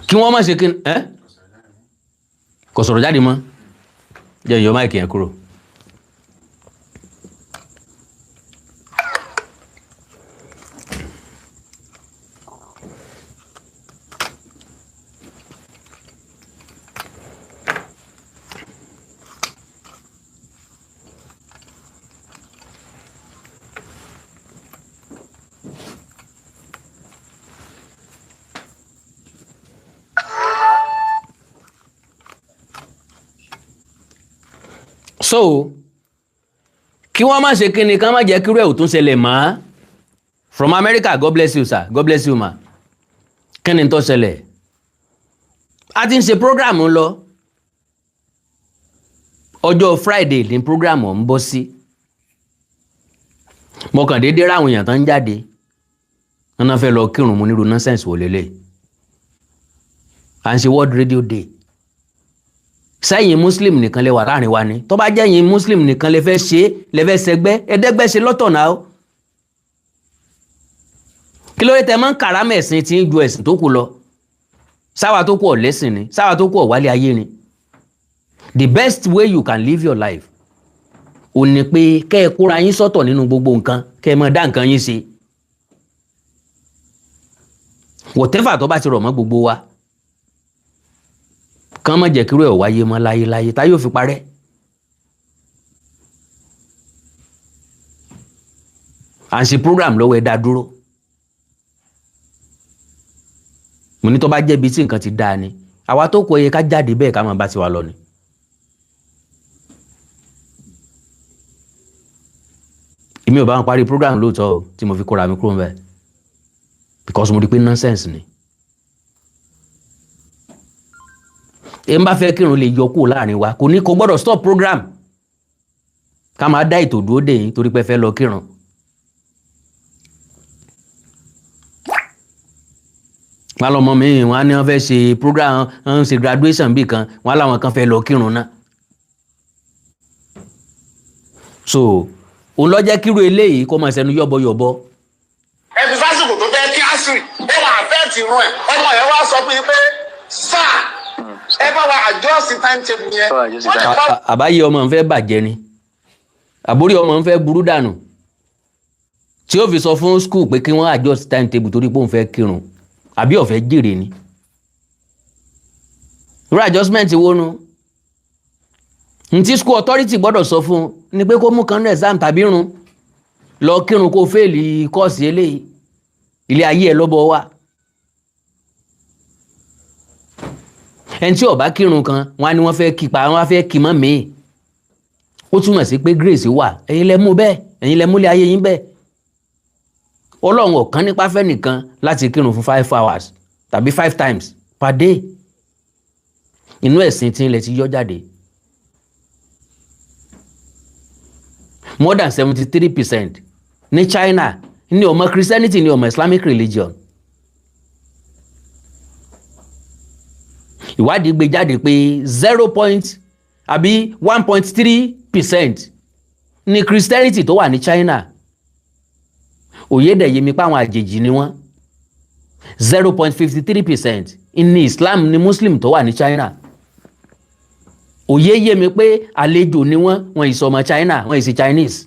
Kí wọ́n má ṣe kí kò sọ̀rọ̀ jáde mọ́. Jẹ́ ìyọ́ máìkì yẹn kúrò. So kí wọ́n má ṣe kíni kán má jẹ́ kírú ẹ̀ ò tún ṣẹlẹ̀ mọ́. From America, God bless you sir, God bless you ma. Kíni tó ṣẹlẹ̀? A ti ń ṣe program lọ. Ọjọ́ Friday ní program ń bọ́ sí. Mo kàn déédéé ráwọn èèyàn tán jáde. Wọ́n náà fẹ́ lọ kírun mu nírú nonsense wò lélẹ̀. À ń ṣe World Radio Day. Sẹ́yìn Muslim nìkan lè wà láàrin wa ni. Tó bá jẹ́ yín Muslim nìkan lè fẹ́ ṣe, lè fẹ́ ṣẹgbẹ́, ẹ̀ẹ́dẹ́gbẹ́ ṣe lọ́tọ̀ náà. Kí ló dé tẹ́ máa ń kàrámà ẹ̀sìn tí ń ju ẹ̀sìn tó kù lọ? Sáwa tó kù ọ̀lẹ́sìn ni, sáwa tó kù ọ̀wálé ayé ni. The best way you can live your life ò ní pé kẹ́ ẹ kóra yín sọ́tọ̀ nínú gbogbo nǹkan, kẹ́ ẹ máa dá nǹkan yín ṣe. Whatever tó bá ti rọ̀ mọ́ gbogbo wa. Kán má jẹ́ kírú ẹ̀ wáyé mọ́ láyéláyé tá yóò fi parẹ́. À ń ṣe program lọ́wọ́ ẹ dá dúró. Mo ní tó bá jẹ́ bí tí nǹkan ti dáa ni àwa tó kọ yẹ ká jáde bẹ́ẹ̀ ká máa bá tiwa lọ ni. Èmi ò bá wọn parí program lóòótọ́ tí mo fi kóra mi kúrò ń bẹ̀ because mo rí pé nonsense ni. Èmi bá fẹ́ kírun lè yọ kúrò láàrin wa kò gbọ́dọ̀ stop program ká máa dá ètò dúró dè yín torí pé fẹ́ lọ kírun. Wọ́n lọ́mọ mi wọ́n á ní wọ́n fẹ́ ṣe program wọ́n ṣe graduation bí kan wọ́n á láwọn kan fẹ́ lọ kírun náà. So òun lọ jẹ́ kíru eléyìí kó máa ṣẹnu yọ́bọ̀yọ̀bọ̀. Ẹ fi sásìkò tó fẹ́ kí Asiri ó máa fẹ́ ti rún ẹ̀ ọmọ ẹ̀ wá sọ fún yín pé sáà ẹ bá wa adjust timetable yẹn. Àbáyé ọmọ ń fẹ́ bàjẹ́ ni àbórí ọmọ ń fẹ́ burú dànù tí ó fi sọ fún school pé kí wọ́n adjust timetable torí pé òun fẹ́ kírun àbí ó fẹ́ jèrè ni. Irú adjustment wo nu? Ntí school authority gbọ́dọ̀ sọ fún ni pé kó mú kan ní exam tàbí run lọ kírun kó fẹ́ẹ̀lì kọ́ọ̀sì eléyìí ilé ayé ẹ lọ́bọ̀ wá. ẹni tí ó bá kírun kan wọn á ní wọ́n fẹ́ kí pa wọ́n á fẹ́ kí mọ́ míì ó túmọ̀ sí pé grace wà ẹ̀yin lẹ mú bẹ́ẹ̀ ẹ̀yin lẹ múlé ayé yín bẹ́ẹ̀. Ọlọ́run ọ̀kan nípa fẹ́ nìkan láti kírun fún 5 hours tàbí 5 times per day. Inú ẹ̀sìn tí ilẹ̀ ti yọ jáde. More than 73% ní China ní ọmọ Christianity ní ọmọ Islamic religion. Ìwádìí gbé jáde pé 1.3% ní Christianity tó wà ní China. Òye dẹ̀ yé mi pé àwọn àjèjì ni wọ́n. 0.53% ní Islam ní Muslim tó wà ní China. Òye yé mi pé àlejò ni wọ́n ìsọmọ China, wọ́n ìsì Chinese.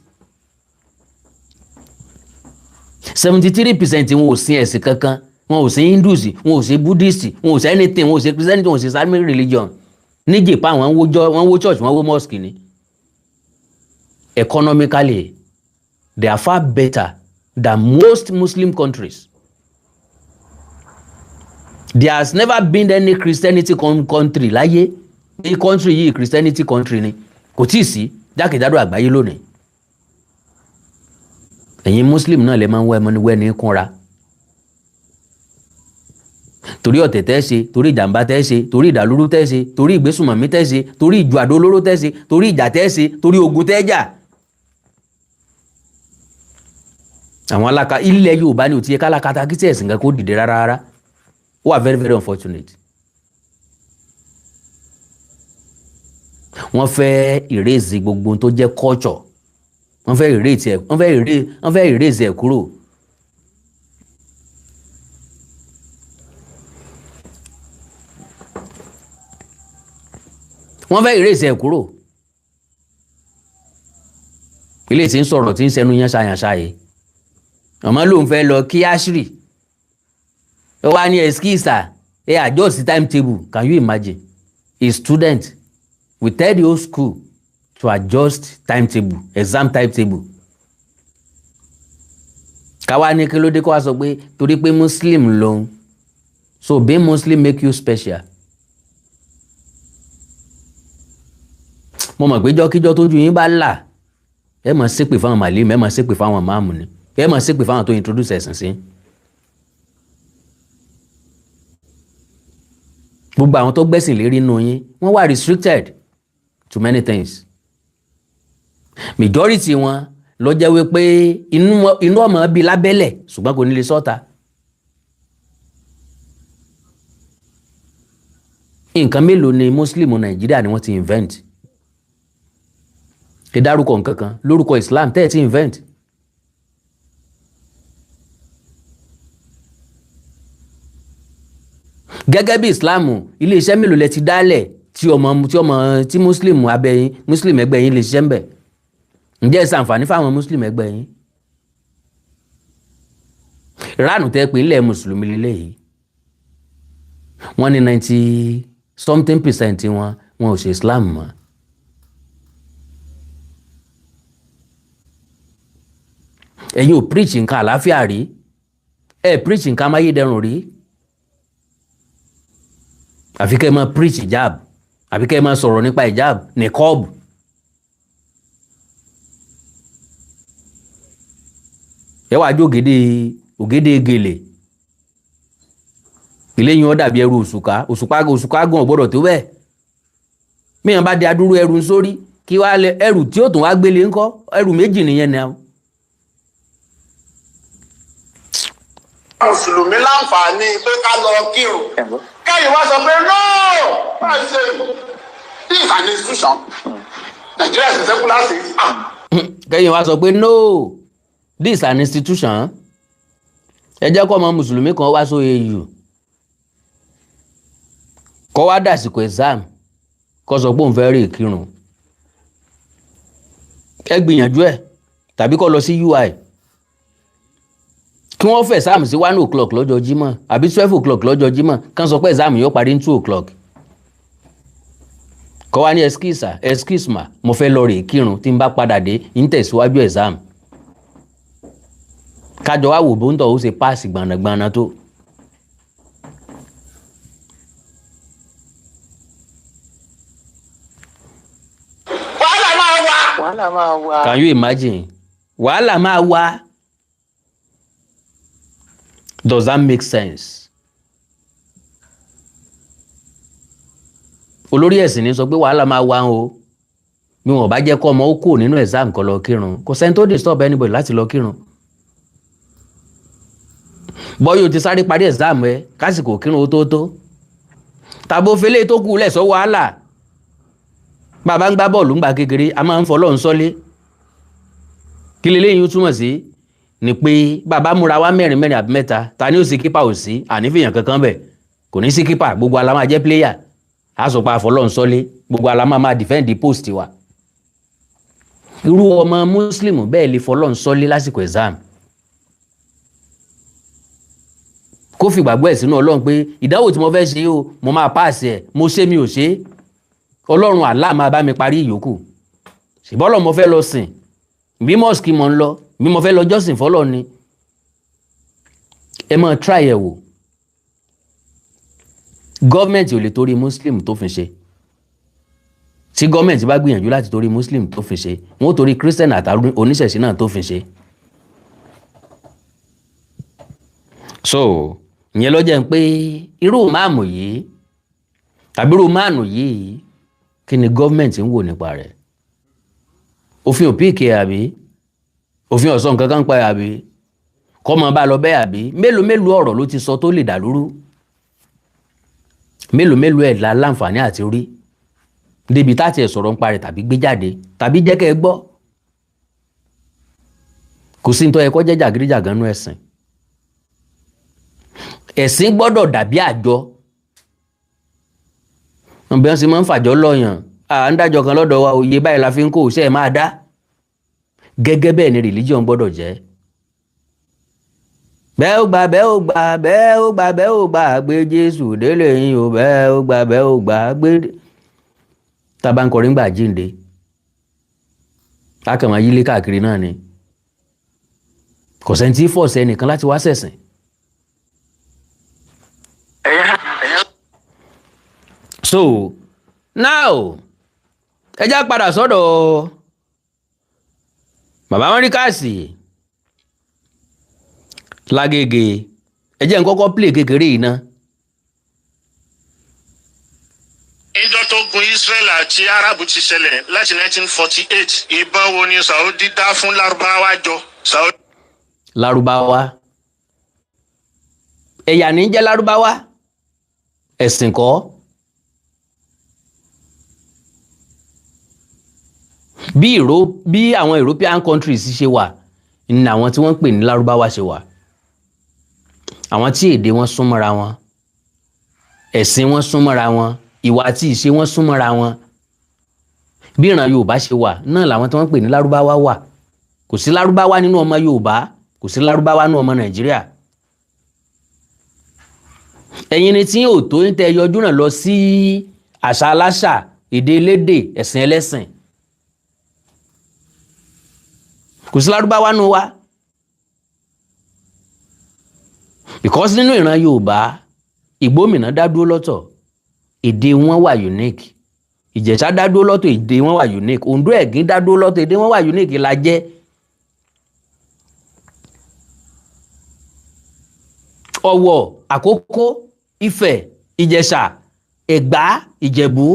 73% wọn ò sin ẹ̀sìn kankan, wọn ò sin Hindus, wọn ò sin Buddhist, wọn ò sin anything, wọn ò sin Christianity, wọn ò sin Islamic religion. Ní Japan wọ́n wó church, wọ́n wó mosque ni. Economically, they are far better than most Muslim countries. There has never been any Christianity country láyé. Ní country yìí Christianity country ni. Kò tíì sí jákèjádò àgbáyé lónìí. Ẹ̀yin Muslim náà lè máa ń wẹ́ ní kúnra. Torí ọ̀tẹ̀ tẹ́ ṣe, torí ìjàmbá tẹ́ ṣe, torí ìdàlúrú tẹ́ ṣe, torí ìgbésùnmọ̀mí tẹ́ ṣe, torí ìjù àdó olóró tẹ́ ṣe, torí ìjà tẹ́ ṣe, torí ogun tẹ́ jà. Àwọn ilẹ̀ Yorùbá ni ò ti yẹ kálákatakítí ẹ̀sìn kan kó dìde rárá. Ó wà very very unfortunate. Wọ́n fẹ́ erase gbogbo tó jẹ́ culture. Wọ́n fẹ́ erase ẹ̀ kúrò. Wọ́n fẹ́ erase ẹ̀ kúrò. Ilé tí ń sọ̀rọ̀ tí ń sẹnu yán ṣàyànṣáyé. Ọmọ ló ń fẹ́ lọ kí Asiri. Ó wá ní excuse adjust timetable. Can you imagine? A student will tell the whole school to adjust timetable, exam timetable. Káwá ní kí ló dé kó wá sọ pé torí pé Muslim lòun. So being Muslim make you special. Mo mọ̀ pé jọ́kíjọ́ tójú yín bá là ẹ máa ṣépè fáwọn màlímù, ẹ máa ṣépè fáwọn máàmù ni, ẹ máa ṣépè fáwọn tó introduce ẹ̀sìn sí. Gbogbo àwọn tó gbẹ́sìn lérí nínú yín wọ́n wà restricted to many things. Majority wọn ló jẹ́ wípé inú ọmọ bí lábẹ́lẹ̀ ṣùgbọ́n kò ní lè sọ́ta. Nǹkan mélòó ni Muslim Nàìjíríà ni wọ́n ti invent? Ẹ dárúkọ nǹkan kan lórúkọ Islam tẹ́ ẹ ti invent. Gẹ́gẹ́ bí Islam ilé-iṣẹ́ mélòó lẹ ti dálẹ̀ tí Muslim abẹ́yìn Muslim ẹgbẹ́ yín lè ṣiṣẹ́ ń bẹ̀? Ǹjẹ́ ẹ ṣàǹfààní fáwọn Muslim ẹgbẹ́ yín? Ìránù tẹ́ pé ilẹ̀ Mùsùlùmí lélẹ́yìí. Wọ́n ní 90-something% wọn ò ṣe Islam mọ́. Ẹ̀yin ò preach nǹkan àlàáfíà rí, ẹ preach nǹkan amáyédẹrùn rí. Àfi kẹ́ ẹ máa preach hijab, àfi kẹ́ ẹ máa sọ̀rọ̀ nípa hijab, niqab. Ẹ wá jó ògédé gèlè. Ilé yín ó dàbí ẹrù òṣùká gan ọ̀gbọ́dọ̀ tó bẹ́ẹ̀. Míyàn bá di adúrú ẹrù sórí kí wá lẹ ẹrù tí ó tún wá gbélé ńkọ́, ẹrù méjì nìyẹn náà. Mùsùlùmí láǹfààní pé ká lọ kírun. Kẹ́yìn wá sọ pé no, máa ṣe this is an institution. Nigeria is a secular state. Kẹ́yìn wá sọ pé no, this is an institution. Ẹ jẹ́ kó ọmọ Mùsùlùmí kan wá sóye yù. Kó wá dàsìkò exam. Kó sọ pé òun fẹ́ rí kírun. Ẹ gbìyànjú ẹ̀ tàbí kó lọ sí UI. Kí wọ́n fẹ́ exam sí 1 o'clock lọ́jọ́ Jímọ̀ àbí 12 o'clock lọ́jọ́ Jímọ̀ kán sọ pé exam yóò parí ní 2 o'clock. Kọ́ wá ní excuse ma mo fẹ́ lọ rè kírun tí n bá padà dé ń tẹ̀síwájú exam. kájọ wá wò bó ń tọ̀ ó ṣe páàsì gbànàgbànà tó. wàhálà máa wà. Can you imagine? Wàhálà máa wà. Does that make sense? Olórí ẹ̀sìn ní sọ pé wàhálà máa wà o. Bí wọn bá jẹ́ kọ́ ọmọ ó kò nínú exam kan lọ kírun. Kò sẹ́ni tó disturb anybody láti lọ kírun. Bọ́yọ̀ ti sáré parí exam ẹ kásìkò kírun ó tó tó. Tàbó fẹ́lẹ́ tó kù lẹ̀ sọ wàhálà. Bàbá ń gbá bọ́ọ̀lù ńgbà kékeré a máa ń fọlọ́run sọ́lé. Kí leléyìn túmọ̀ sí ni pé bàbá múra wá mẹ́rin àbí mẹ́ta ta ni ó sì kípa ò sí ànífìyàn kankan bẹ̀ kò ní sí kípa gbogbo ala máa jẹ́ player a sọ pa fọlọ́run sọ́lé gbogbo ala máa defend the post wa. Irú ọmọ muslim bẹ́ẹ̀ lè fọlọ́run sọ́lé lásìkò exam. Kó fi gbàgbọ́ ẹ̀ sínú Ọlọ́run pé ìdánwò tí mo fẹ́ ṣe o mo máa pass ẹ̀ mo ṣe mi ò ṣe Ọlọ́run Allah máa bá mi parí ìyókù. Ṣìbọ́lọ̀ mo fẹ́ lọ sìn bí mosque mo ń lọ bí mo fẹ́ lọ jọ́sìn fọ́lọ́ ni ẹ máa try ẹ̀ wò. Gọ́ọ̀mẹ̀ntì ò lè torí muslim tó fi ṣe. Tí gọ́ọ̀mẹ̀ntì bá gbìyànjú láti torí muslim tó fi ṣe wọ́n torí christian àtàrí oníṣẹ̀ṣe náà tó fi ṣe. So ìyẹn ló jẹ́ pé irú máàmù yìí tàbí irú máàmù yìí kí ni gọ́ọ̀mẹ̀ntì ń wò nípa rẹ̀? Òfin ò píìkì àbí? Òfin ọ̀sán kankan pa àbí? Kọ́mọ bá lọ bẹ́ẹ̀ àbí? Mélòó ọ̀rọ̀ ló ti sọ tó lè dàlúrú? Mélòó ẹ̀ la láǹfààní àti rí? Débi táti ẹ̀ sọ̀rọ̀ ń parẹ́ tàbí gbé jáde tàbí jẹ́ kẹ́ ẹ gbọ́. Kò sí ní tó yẹ kó jẹ́ jàgídíjàgan nú ẹ̀sìn. Ẹ̀sìn gbọ́dọ̀ dàbí àjọ. Bí wọ́n sì máa ń fàjọ lọ́yàn à ń dájọ́ kan lọ́dọ̀ wa òye báyìí la fi ń kó òṣẹ́ ẹ̀ máa dá. Gẹ́gẹ́ bẹ́ẹ̀ ni religion gbọ́dọ̀ jẹ́. Bẹ́ẹ̀ ó gbà bẹ́ẹ̀ ó gbà bẹ́ẹ̀ ó gbà bẹ́ẹ̀ ó gbà gbé Jésù délé yín o bẹ́ẹ̀ ó gbà bẹ́ẹ̀ ó gbà gbé. Tábà ń kọrin gbà jíǹde. A kàn máa yílé káàkiri náà ni. Kò sẹ́ni tí fọ̀ọ̀sẹ̀ nìkan láti wá ṣẹ̀sìn. So now ẹ já padà sọ́dọ̀ bàbá wọn rí káàsì lágége ẹ jẹ́ n kọ́kọ́ play kékeré yìí ná. Ìjọ tó gun Israel àti Arabu ti ṣẹlẹ̀ láti 1948 ìbọn wo ni Saudi dá fún Lárúbáwá jọ. Lárúbáwá ẹ̀yà ní jẹ́ Lárúbáwá ẹ̀sìn kọ́. Bí àwọn European countries ṣe wà ní àwọn tí wọ́n ń pè ní Lárúbáwá ṣe wà. Àwọn tí èdè wọn súnmọ́ra wọn, ẹ̀sìn wọn súnmọ́ra wọn, ìwà àti ìṣe wọn súnmọ́ra wọn. Bí ìran Yorùbá ṣe wà náà làwọn tí wọ́n ń pè ní Lárúbáwá wà. Kò sí Lárúbáwá nínú ọmọ Yorùbá, kò sí Lárúbáwá nínú ọmọ Nàìjíríà. Ẹ̀yin ni tí yóò tó ń tẹ yọjú náà lọ sí àṣà aláṣà, èdè elédè, ẹ̀sìn ẹlẹ́sìn. Kò sí Lárúbáwá nù wa. Because nínú ìran Yorùbá Ìgbómìnà dá dúró lọ́tọ̀, èdè wọn wà unique. Ìjẹ̀ṣà dá dúró lọ́tọ̀, èdè wọn wà unique. Oǹdó Ẹ̀gìn dá dúró lọ́tọ̀, èdè wọn wà unique la jẹ́. Ọ̀wọ̀, Àkókó, Ifẹ̀, Ìjẹ̀ṣà, Ẹ̀gbá, Ìjẹ̀bú,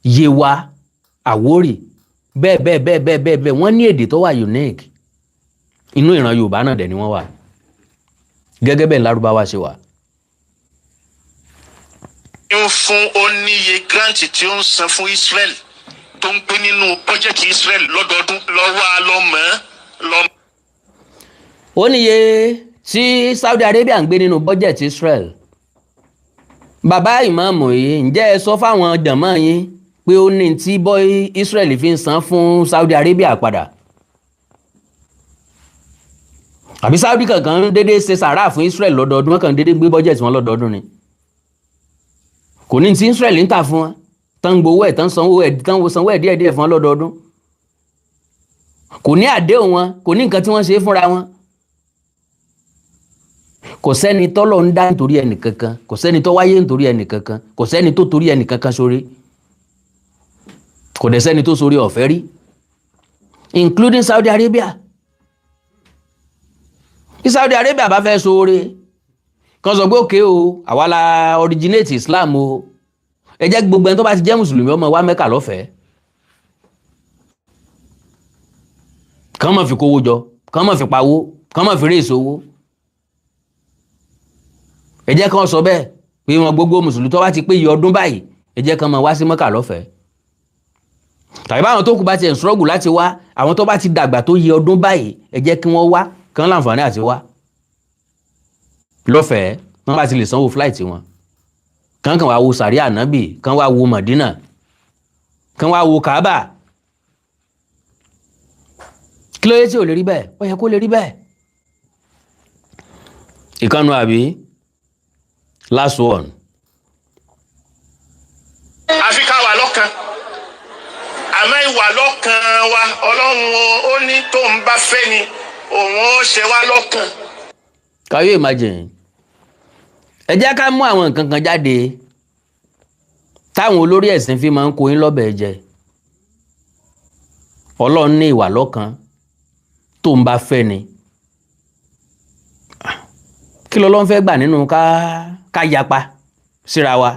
Yewa, Àwórì bẹ́ẹ̀ wọ́n ní èdè tó wà unique. Inú ìran Yorùbá náà dẹ̀ ni wọ́n wà. Gẹ́gẹ́ bẹ́ẹ̀ Lárúbáwá ṣe wà. ń fún oníye grant tí ó ń san fún Israel tó ń gbé nínú bọ́jẹ̀tì Israel lọ́dọọdún lọ́wọ́ lọ́mọ́. Ó níye tí Saudi Arabia ń gbé nínú bọ́jẹ̀tì Israel. Bàbá ìmáàmù yìí ǹjẹ́ ẹ sọ fáwọn jàmáà yín pé ó ní tí Israel fi ń san fún Saudi Arabia padà? Àbí Saudi kankan dédé ṣe sàrà fún Israel lọ́dọọdún, wọ́n kàn dédé gbé bọ́jẹ̀tì wọn lọ́dọọdún ni. Kò ní tí Israel ń tà fún wọn tán gbowó ẹ̀ tán sanwó ẹ̀ díẹ̀díẹ̀ fún wọn lọ́dọọdún. Kò ní àdéhùn wọn, kò ní nǹkan tí wọ́n ṣe fúnra wọn. kò sẹ́ni tọ́lọ̀ ń dá nítorí ẹnì kankan, kò sẹ́ni tó wáyé nítorí ẹnì kankan, kò sẹ́ni tó torí ẹnì kankan sórí, kò dẹ̀ sẹ́ni tó sórí ọ̀fẹ́ rí, including Saudi Arabia. Bí Saudi Arabia bá fẹ́ sóore kan sọ pé òkè o àwa la originate Islam o, ẹ jẹ́ gbogbo ẹni tó bá ti jẹ́ mùsùlùmí ọmọ wa Mẹ́kà lọ́fẹ̀ẹ́, kàn má fi kówó jọ, kàn má fi pawó, kàn má fi rí ìṣòwò. Ẹ jẹ́ kàn sọ bẹ́ẹ̀ pé wọn gbogbo mùsùlùmí tó bá ti pé iye ọdún báyìí ẹ jẹ́ kàn máa wá sí Mẹ́kà lọ́fẹ̀ẹ́. Tàbí báwọn tó kù bá ti ẹ̀ ń struggle láti wá, àwọn tó bá ti dàgbà tó iye ọdún báyìí ẹ jẹ́ kí wọ́n wá, kàn láǹfààní àti wá lọ́fẹ̀ẹ́, wọ́n bá ti lè sanwó flight wọn. Kàn wá wo sàrí ànábì, kàn wá wo Mọ̀dínà, kàn wá wo Kaaba. Kí ló yẹ tí ò lè rí bẹ́ẹ̀? Ó yẹ kó lè rí bẹ́ẹ̀. Ìkànnù àbí last one. àfi ká wà lọ́kan, àmọ́ ìwà lọ́kan wa Ọlọ́run ó ní tó ń bá fẹ́ ni òun ó ṣe wá lọ́kan. Can you imagine? Ẹ jẹ́ ká mú àwọn nǹkan kan jáde táwọn olórí ẹ̀sìn fi máa ń kó yín lọ́bẹ̀ jẹ. Ọlọ́run ní ìwà lọ́kan tó ń bá fẹ́ ni. Kí l'Ọlọ́run fẹ́ gbà nínú ká yapa síra wa?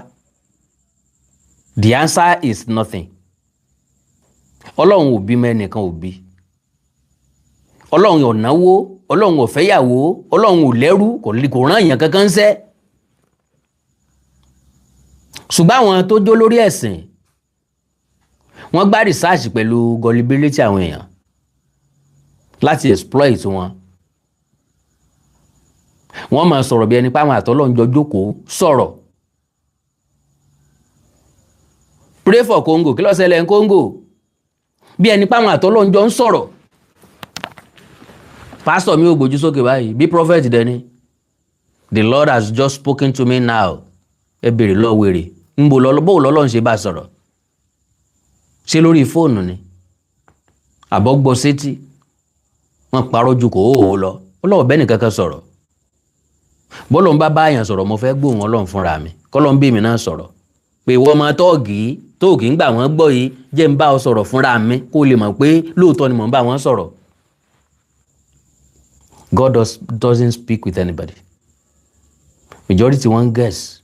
The answer is nothing. Ọlọ́run ò bí mẹ́nìkan ò bí. Ọlọ́run ò náwó, Ọlọ́run ò fẹ́yàwó, Ọlọ́run ò lẹ́rú, kò rán èèyàn kankan ṣẹ́. Ṣùgbọ́n àwọn tó jó lórí ẹ̀sìn wọ́n gbá research pẹ̀lú gullibility àwọn èèyàn láti exploit wọn. Wọ́n máa sọ̀rọ̀ bí ẹni pé àwọn àtọ́lọ́run jọ jókòó sọ̀rọ̀. Pray for Congo, kí ló ṣẹlẹ̀ ní Congo? Bí ẹni pé àwọn àtọ́lọ́run jọ ń sọ̀rọ̀. Pastor mi ò gbójú sókè báyìí, bí prophet dẹni. The Lord has just spoken to me now. Ẹ bèrè lọ wèrè. Bó l'Ọlọ́run ṣe bá sọ̀rọ̀? Ṣé lórí fóònù ni? Àbọ̀ gbọ́ sétí? Wọ́n parọ́ ju kò ó lọ. Ọlọ́run bẹ́ẹ̀ nìkankan sọ̀rọ̀. Bọ́lọ́run bá báyàn sọ̀rọ̀ mo fẹ́ gbóhùn Ọlọ́run fúnra mi. Kọ́lọ́run bí mi náà sọ̀rọ̀. Pé wọ́n máa tóògì ń gbà wọ́n gbọ́ yìí jẹ́ ń bá ọ sọ̀rọ̀ fúnra mi kó lè mọ̀ pé lóòótọ́ ni mò ń bá wọn sọ̀rọ̀. God doesn't speak with anybody. Majority wọ́n guess.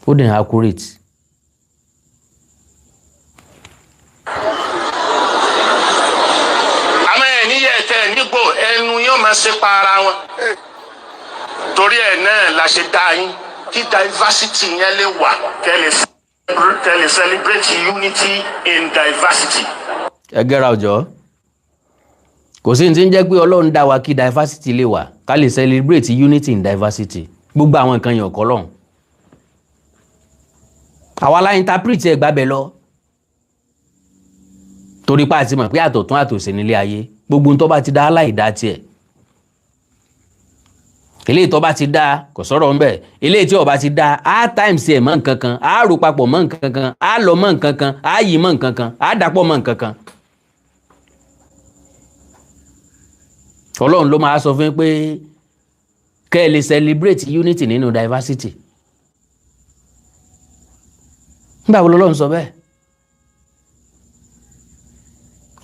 Ó dẹ̀ accurate. àmọ́ ẹ̀ níyẹ̀ tẹ̀ nígbò ẹnu yóò máa ṣe pa ara wọn. torí ẹ̀ náà la ṣe dá yín kí diversity yẹn lè wà kẹ́ lè celebrate unity in diversity. Ẹ gẹ́ra ọjọ́. Kò sí ní tí ń jẹ́ pé Ọlọ́run dá wa kí diversity lè wà ká lè celebrate unity in diversity. Gbogbo àwọn nǹkan yẹn ọ̀kọ́ lọ́hùn. Àwa la interpret ẹ̀ gbábẹ́ lọ. Torí pa àti mọ̀ pé àtọ̀tún àtòsí nílé ayé. Gbogbo ohun tó bá ti dá aláìdá tiẹ̀. Eléyìí tó bá ti dá kò sọ̀rọ̀ ń bẹ̀. Eléyìí tí ó bá ti dá á times ẹ̀ mọ́ nǹkan kan, á rò papọ̀ mọ́ nǹkan kan, á lọ mọ́ nǹkan kan, á yí mọ́ nǹkan kan, á dàpọ̀ mọ́ nǹkan kan. Ọlọ́run ló máa sọ fún yín pé kẹ́ ẹ lè celebrate unity nínú diversity. Nígbà wo l'Ọlọ́run sọ bẹ́ẹ̀?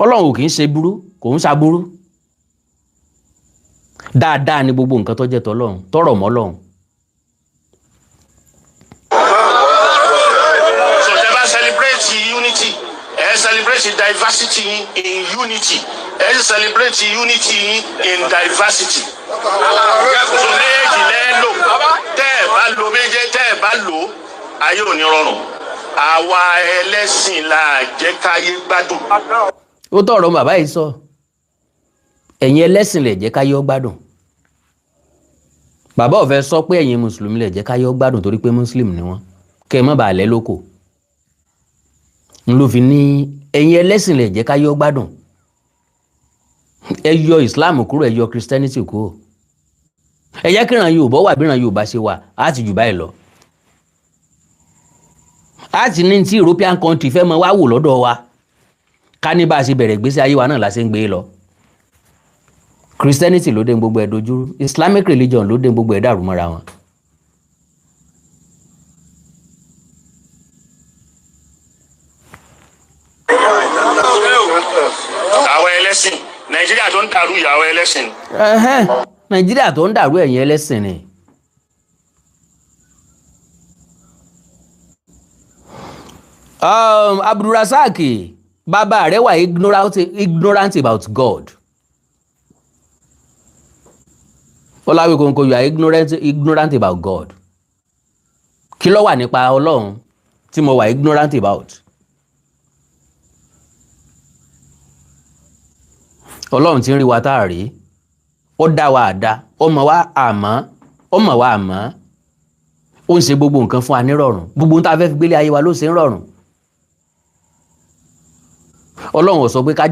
Ọlọ́run ò kì í ṣe burú, kò ń ṣaburú. Dáadáa ni gbogbo nǹkan tó jẹ́ t'Ọlọ́run, tọrọ mọ́ Ọlọ́run. So tẹ́ bá celebrate unity, ẹ celebrate diversity in unity. Ẹ celebrate unity in diversity. So méjì lẹ́lò, tẹ́ ẹ bá lo méjì, tẹ́ ẹ bá lo ayé ò ní rọrùn. Àwa ẹlẹ́sìn la jẹ́ káyé gbádùn. Ó tọ̀rọ̀ bàbá yìí sọ. Ẹ̀yin ẹlẹ́sìn lẹ jẹ́ káyé ó gbádùn. Bàbá ò fẹ́ sọ pé ẹ̀yin mùsùlùmí lẹ jẹ́ káyé ó gbádùn torí pé muslim ni wọ́n. Kẹ́ ẹ má bàa lẹ́ lóko. N ló fi ní ẹ̀yin ẹlẹ́sìn lẹ jẹ́ káyé ó gbádùn. Ẹ yọ Islam kúrò, ẹ yọ Christianity kúrò. Ẹ jẹ́ kíran Yorùbá wà bí ìran Yorùbá ṣe wà, á ti jù báyìí lọ. Á ti ní tí European country fẹ́ mọ wá wò lọ́dọ̀ wa. Ká ní bá a ṣe bẹ̀rẹ̀ ìgbésí ayé wa náà la ṣe ń gbé lọ. Christianity ló dé gbogbo ẹ̀ dojúrú, Islamic religion ló dé gbogbo ẹ̀ dàrú mọ́ra wọn. àwọn ẹlẹ́sìn Nàìjíríà tó ń dàrú ìyàwó ẹlẹ́sìn. Nàìjíríà tó ń dàrú ẹ̀yin ẹlẹ́sìn ni. Abdulrasaq bàbá rẹ̀ wà ignorant about God. Awikonko, you are ignorant about God. Kí ló wà nípa Ọlọ́run tí mo wà ignorant about? Ọlọ́run tí ń rí wa tá a rí, ó dá wa àdá, ó mọ̀ wá àmọ́, ó ń ṣe gbogbo nǹkan fún wa nírọ̀rùn, gbogbo ohun tá a fẹ́ fi gbélé ayé wa ló ṣe ń rọrùn. Ọlọ́run ò sọ pé ká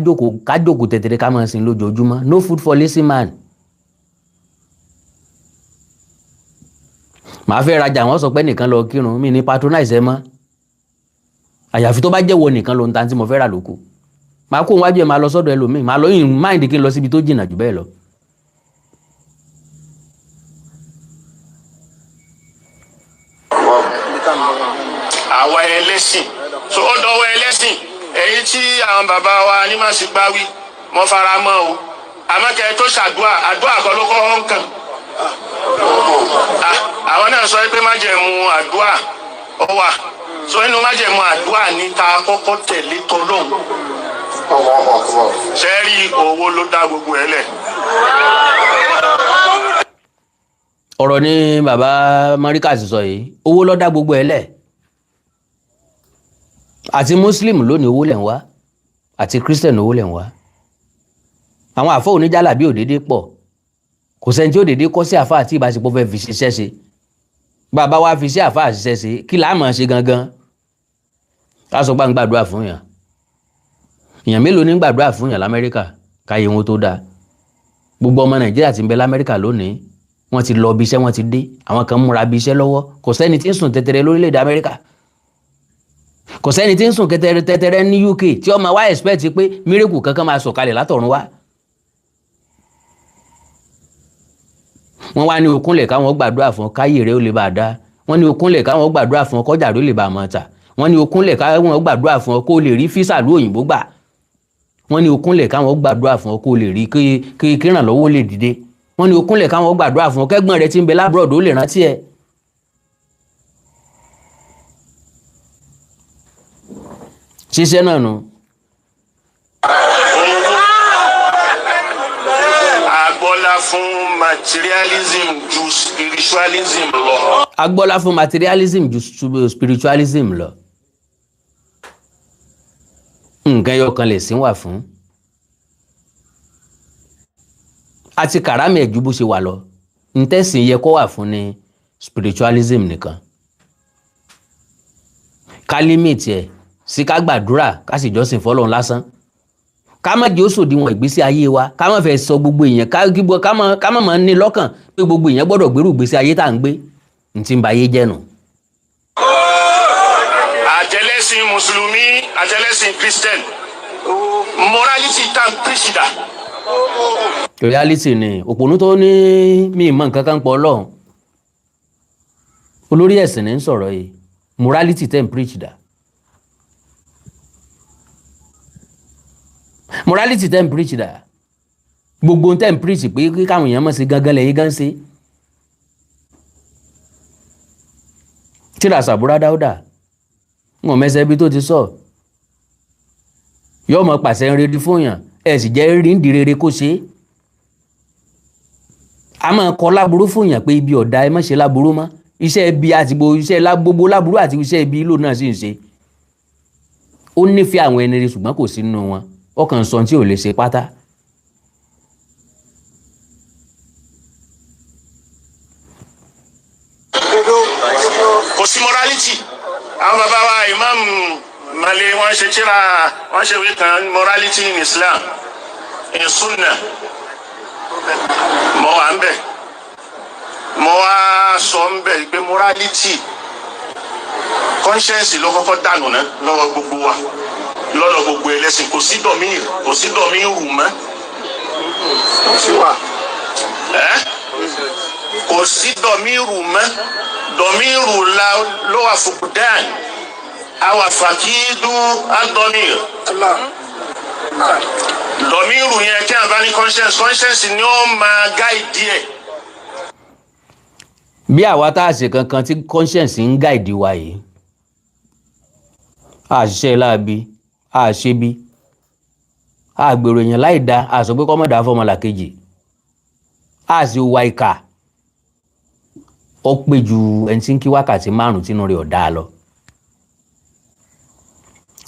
jókòó tẹ̀tẹ̀rẹ̀ ká máa sìn lójoojúmọ́, no food for lazy man. Màá fẹ́ rajà wọ́n sọ pé nìkan lọ kírun, mi ní patronize ẹ mọ́, àyàfi tó bá jẹ́wọ́ nìkan ló ń ta tí mo fẹ́ rà lóko. Màá kó wájú ẹ̀ máa lọ sọ́dọ̀ ẹlòmíì, máa lọ yìn mind kí n lọ síbi tó jìnnà jù bẹ́ẹ̀ lọ. àwa ẹlẹ́sìn so ó dọwọ́ ẹlẹ́sìn èyí tí àwọn bàbá wa ní má sì gbá wí mo fara mọ́ o àmọ́ kẹ́ tó ṣàdúà àdúà kọ́ ló kọ́ hàn kàn. àwọn náà sọ pé májẹ̀mú àdúà ó wà so inú májẹ̀mú àdúà ní ta kọ́kọ́ tẹ̀lé tọ́lọ́hún. sẹ́ẹ̀rì owó ló dá gbogbo ẹ̀ lẹ̀. Ọ̀rọ̀ ni bàbá Marika sọ yìí, owó ló dá gbogbo ẹ̀ lẹ̀. Àti Muslim lónìí owó lẹ̀ ń wá, àti Christian owó lẹ̀ ń wá. Àwọn àfọ́ oníjàlá bí òdédé pọ̀, kò sẹ́ni tí òdédé kọ́ sí àfá àti ìbáṣepọ̀ fẹ́ fi ṣiṣẹ́ ṣe. Bàbá wa fi sí àfá àṣiṣẹ́ ṣe, kí la máa ṣe gangan? Ká sọ pé ń gbàdúrà fún yàn. Èèyàn mélòó ní gbàdúrà fún yàn l'Amẹ́ríkà káyé wọn tó dáa? Gbogbo ọmọ Nàìjíríà tí ń bẹ l'Amẹ́ríkà lónìí, wọ́n ti lọ bí iṣẹ́, wọ́n ti dé, àwọn kan múra bí iṣẹ́ lọ́wọ́, kò sẹ́ni tí ń sùn tẹ́tẹ́rẹ́ lórílẹ̀-èdè Amẹ́ríkà. Kò sẹ́ni tí ń sùn tẹ́tẹ́rẹ́ ní UK tí ó máa wá expect pé miracle kankan máa sọ̀kalẹ̀ látọ̀run wá. Wọ́n wá ní okúnlẹ̀ káwọn gbàdúrà fún káyé rẹ̀ ó lè bá a dá. Wọ́n ní okúnlẹ̀ káwọn gbàdúrà fún kọjá rẹ̀ ó lè bá a mọ̀ ta. Wọ́n ní okúnlẹ̀ káwọn gbàdúrà fún kó lè rí físà lú òyìnbó gbà. Wọ́n ní okúnlẹ̀ káwọn gbàdúrà fún kó lè rí kí ìrànlọ́wọ́ lè dìde. Wọ́n ní okúnlẹ̀ káwọn gbàdúrà fún kẹ́gbọ́n rẹ̀ tí ń bẹ lábúrọ̀dù ó lè rántí ẹ̀. Ṣiṣẹ́ náà nù. Agbọ́lá fún materialism ju spiritualism lọ. Agbọ́lá fún materialism ju spiritualism lọ. Nǹkan ẹyọ kan lè sìn wà fún. Àti kàrámì ẹ̀jú bó ṣe wà lọ. Ntẹ́sìn yẹ kó wà fún ni spiritualism nìkan. Ká límìtì ẹ̀ sí ká gbàdúrà ká sì jọ́sìn fọ́lọ́run lásán. Ká má jẹ́ ó sòdiwọ̀n ìgbésí ayé wa, ká má fẹ́ sọ gbogbo èèyàn ká má máa ní lọ́kàn pé gbogbo èèyàn gbọ́dọ̀ gbèrú ìgbésí ayé tá à ń gbé. N ti ń ba ayé jẹ́ nù. Àjẹlẹ́sìn Mùsùlùmí, àjẹlẹ́sìn Christian, morality tá n pèsìdà. Reality ni òpònú tó ní mi mọ̀ nǹkan kan pọ̀ Ọlọ́run. Olórí ẹ̀sìn ní ń sọ̀rọ̀ yìí, morality tẹ́ ń preach dà. Morality tẹ́ ń preach dà. Gbogbo tẹ́ ń preach pé káwọn èèyàn mọ̀ sí gangan lẹ́yìn gan sí. Tíra Sàbúrà Dáúdà, wọn mẹ́sẹ̀ bí tó ti sọ. Yọ́ mọ̀ pàṣẹ ń rere fún yàn, ẹ̀ sì jẹ́ rí ń di rere kó ṣe. A máa kọ láburú fún yàn pé ibi ọ̀dà ẹ má ṣe láburú mọ́. Iṣẹ́ ibi àti gbogbo láburú àti iṣẹ́ ibi ìlú náà sì ń ṣe. Ó nífẹ̀ẹ́ àwọn ẹni rere ṣùgbọ́n kò sí nínú wọn. Ọkàn sọ tí ò lè ṣe pátá. Kò sí morality. Àwọn bàbá wa Imam Male wọ́n ṣe tíra wọ́n ṣe wí kan morality in Islam in Sunnah. Mo wà ń bẹ̀. Mo wá sọ ń bẹ̀ pé morality conscience ló kọ́kọ́ dànù ná lọ́wọ́ gbogbo wa lọ́dọ̀ gbogbo ẹlẹ́sìn kò sí dọ̀mí rù mọ́ kò sí dọ̀míìrù mọ́ dọ̀míìrù ló wà fòkúdán àwà fàkídú àdọ́míìrù dọ̀míìrù yẹn kí a bá ní conscience ni ó máa gáìdì ẹ̀. bí àwa tá a ṣe kankan tí conscience ń gáìdì wa yìí a ṣiṣẹ́ láabi a ṣe bí a gbèrò èèyàn láì dá a sọ pé kọ́mọ̀dá fọmọlàkejì a sì wá ìkà ó pé ju ẹni tí ń kí wákàtí 5 tínú rẹ̀ ọ̀dá lọ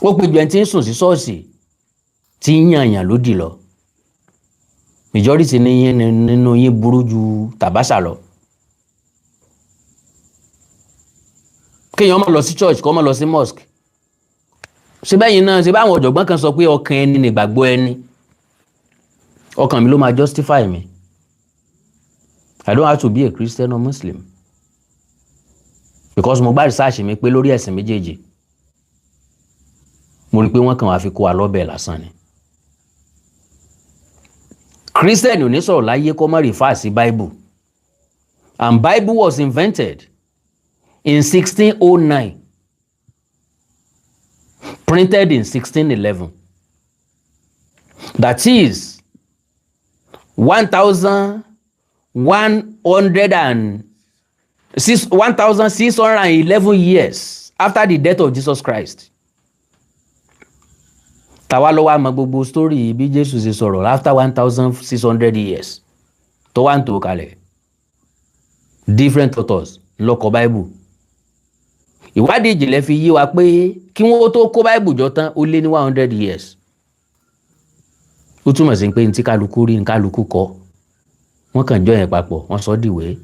ó pé ju ẹni tí ń sùn sí ṣọ́ọ̀ṣì tí ń yànyàn lódì lọ majority nínú yín burú ju tàbáṣà lọ kéèyàn má lọ sí church kó má lọ sí mosque ṣe bẹ́yìn náà ṣe báwọn ọ̀jọ̀gbọ́n kan sọ pé ọkàn ẹni nìgbàgbọ́ ẹni ọkàn mi ló máa justify mi I don't have to be a Christian or Muslim because mo gbá research mi pé lórí ẹ̀sìn méjèèjì mo rí pé wọ́n kàn wá fi kó wa lọ́bẹ̀ lásán ni Christian ò ní sọ̀rọ̀ láyé kó má refer sí Bible and Bible was invented in 1609 printed in 1611 that is 1611 years after the death of Jesus Christ. Tàwa ló wá mọ gbogbo story bí Jésù ṣe sọ̀rọ̀ after 1600 years tó wá ń tó kalẹ̀ different authors ló kọ Bible. Ìwádìí ìjìnlẹ̀ fi yé wa pé kí wọ́n tó kó Bible jọ tán ó lé ní 100 years. Ó túmọ̀ sí pé ntí kálukú rí nkálukú kọ wọ́n kàn jọ yẹn papọ̀ wọ́n sọ dìwé.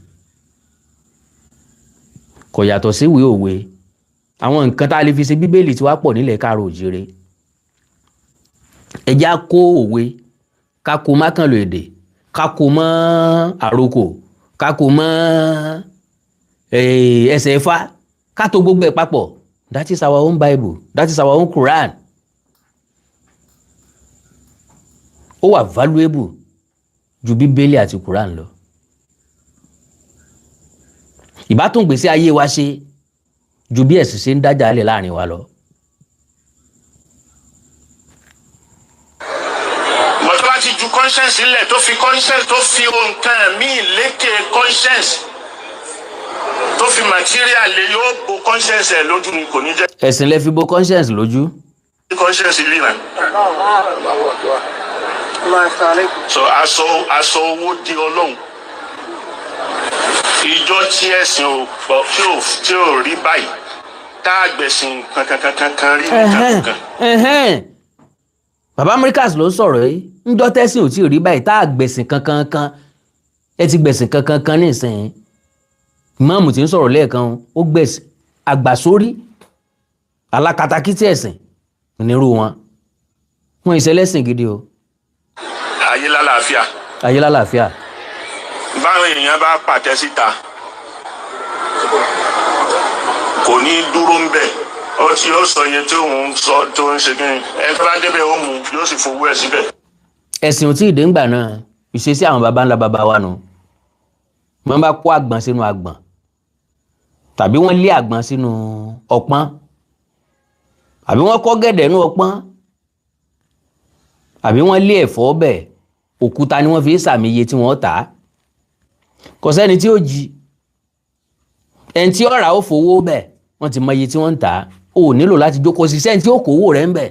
Kò yàtọ̀ sí ìwé òwe àwọn nǹkan tá a lè fi ṣe Bíbélì tí wá pọ̀ nílẹ̀ káàró òjìrè. Ẹja kó òwe ká kó mákànlò èdè ká kó mọ́ àrokò ká kó mọ́ ẹsẹ̀ Ifá ká tó gbogbo ẹ̀ papọ̀. That is our own Bible. That is our own Quran. Ó wà valuable ju Bíbélì àti Quran lọ. Ìbátún gbèsè ayé wa ṣe ju bí ẹ̀sìn ṣe ń dájà lẹ̀ láàrin wa lọ. Mọ̀tọ́ bá ti ju conscience sílẹ̀ tó fi conscience tó fi nǹkan míì lékè conscience tó fi material lè yóò bo conscience ẹ̀ lójú ni kò ní jẹ́. Ẹ̀sìn lè fi bo conscience lójú. Conscience rí náà. So aṣọ owó di Ọlọ́run. Ìjọ tí ẹ̀sìn tí ò rí báyìí tá a gbẹ̀sìn kankan rí níta kankan. Bàbá Americas ló sọ̀rọ̀ yìí ńjọ́ tẹ́sìn ò tí ò rí báyìí tá a gbẹ̀sìn kankan ẹ ti gbẹ̀sìn kankan nísìnyí. Ìmáàmù tí ń sọ̀rọ̀ lẹ́ẹ̀kan ó gbẹ̀sìn àgbàsórí Alakatakiti ẹ̀sìn nírú wọn ìṣẹ̀lẹ̀sìn gidi o. Ayé lálàáfíà. Ayé lálàáfíà. Báwọn èèyàn bá pàtẹ síta kò ní dúró ń bẹ̀ ó tí ó sọ iye tí òun sọ tó ń ṣe kí ni ẹ fẹ́ bá débẹ̀ ó mú yóò sì fowó ẹ̀ síbẹ̀. Ẹ̀sìn ò tí ì dé ńgbà náà ìṣesí àwọn baba ńlá baba wa nù. Wọ́n bá kó àgbọn sínú àgbọn tàbí wọ́n lé àgbọn sínú ọpọ́n àbí wọ́n kọ́ gẹ̀dẹ̀ nínú ọpọ́n àbí wọ́n lé ẹ̀fọ́ bẹ̀ òkúta ni wọ́n fi sàmì iye tí wọ́n tà á. Kò sẹ́ni tí ó jí ẹni tí ọ̀rà ó fowó bẹ̀ wọ́n ti mọ iye tí wọ́n ń tà á ó nílò láti jókòó sí sẹ́ni tí ó kówó rẹ̀ ń bẹ̀.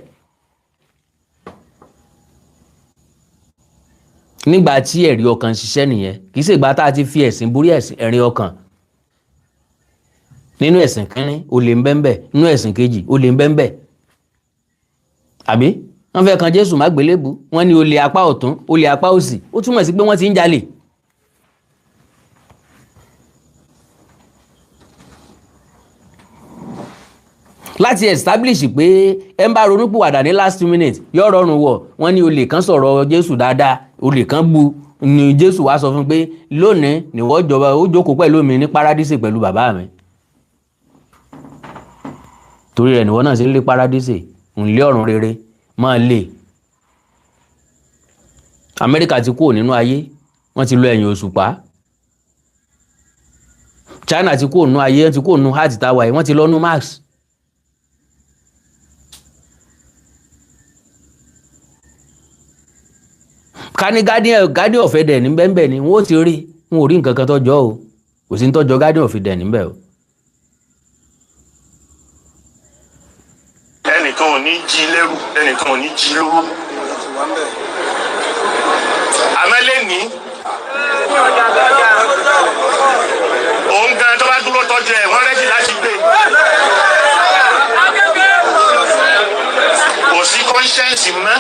Nígbà tí ẹ̀rí ọkàn ṣiṣẹ́ nìyẹn kì í ṣègbà tá a ti fi ẹ̀sìn borí ẹ̀rí ọkàn. Nínú ẹ̀sìn kínní olè ń bẹ́ńbẹ́ nínú ẹ̀sìn kejì olè ń bẹ́ńbẹ́ àbí wọ́n fẹ́ kan Jésù má gbélébù wọ́n ní olè apá ọ̀tún olè apá òsì ó túmọ̀ sí pé wọ́n ti ń jalè. Láti establish pé ẹ ń bá ronúpìwàdà ní last minute yóò rọrùn wọ̀ wọ́n ní olè kan sọ̀rọ̀ Jésù dáadáa olè kan bu ni Jésù wá sọ fún pé lónìí nìwọ jọba ó jókòó pẹ̀lú mi ní paradíṣe pẹ̀lú bàbá mi. Torí rẹ̀ nìwọ náà ṣe ń lé paradíṣe ń lé ọ̀run rere máa lè. Amẹ́ríkà ti kúrò nínú ayé, wọ́n ti lọ ẹ̀yìn òṣùpá. China ti kúrò nínú ayé, wọ́n ti kúrò nínú heart tower, wọ́n ti lọ nínú Mars. Ká ní Guardian of Eden ní bẹ́ẹ̀ ni wọ́n ti rí, wọn ò rí nǹkan kan tọ́jọ́ o, kò sí ní tọ́jọ́ Guardian of Eden níbẹ̀ o. ẹnìkan ò ní jí lẹ́rù, ẹnìkan ò ní jí lówó. àmẹ́lẹ́ ní òun gan tó bá dúró tọ́jú ẹ̀ wọ́n rẹ́jì láti gbé. kò sí conscience mọ́.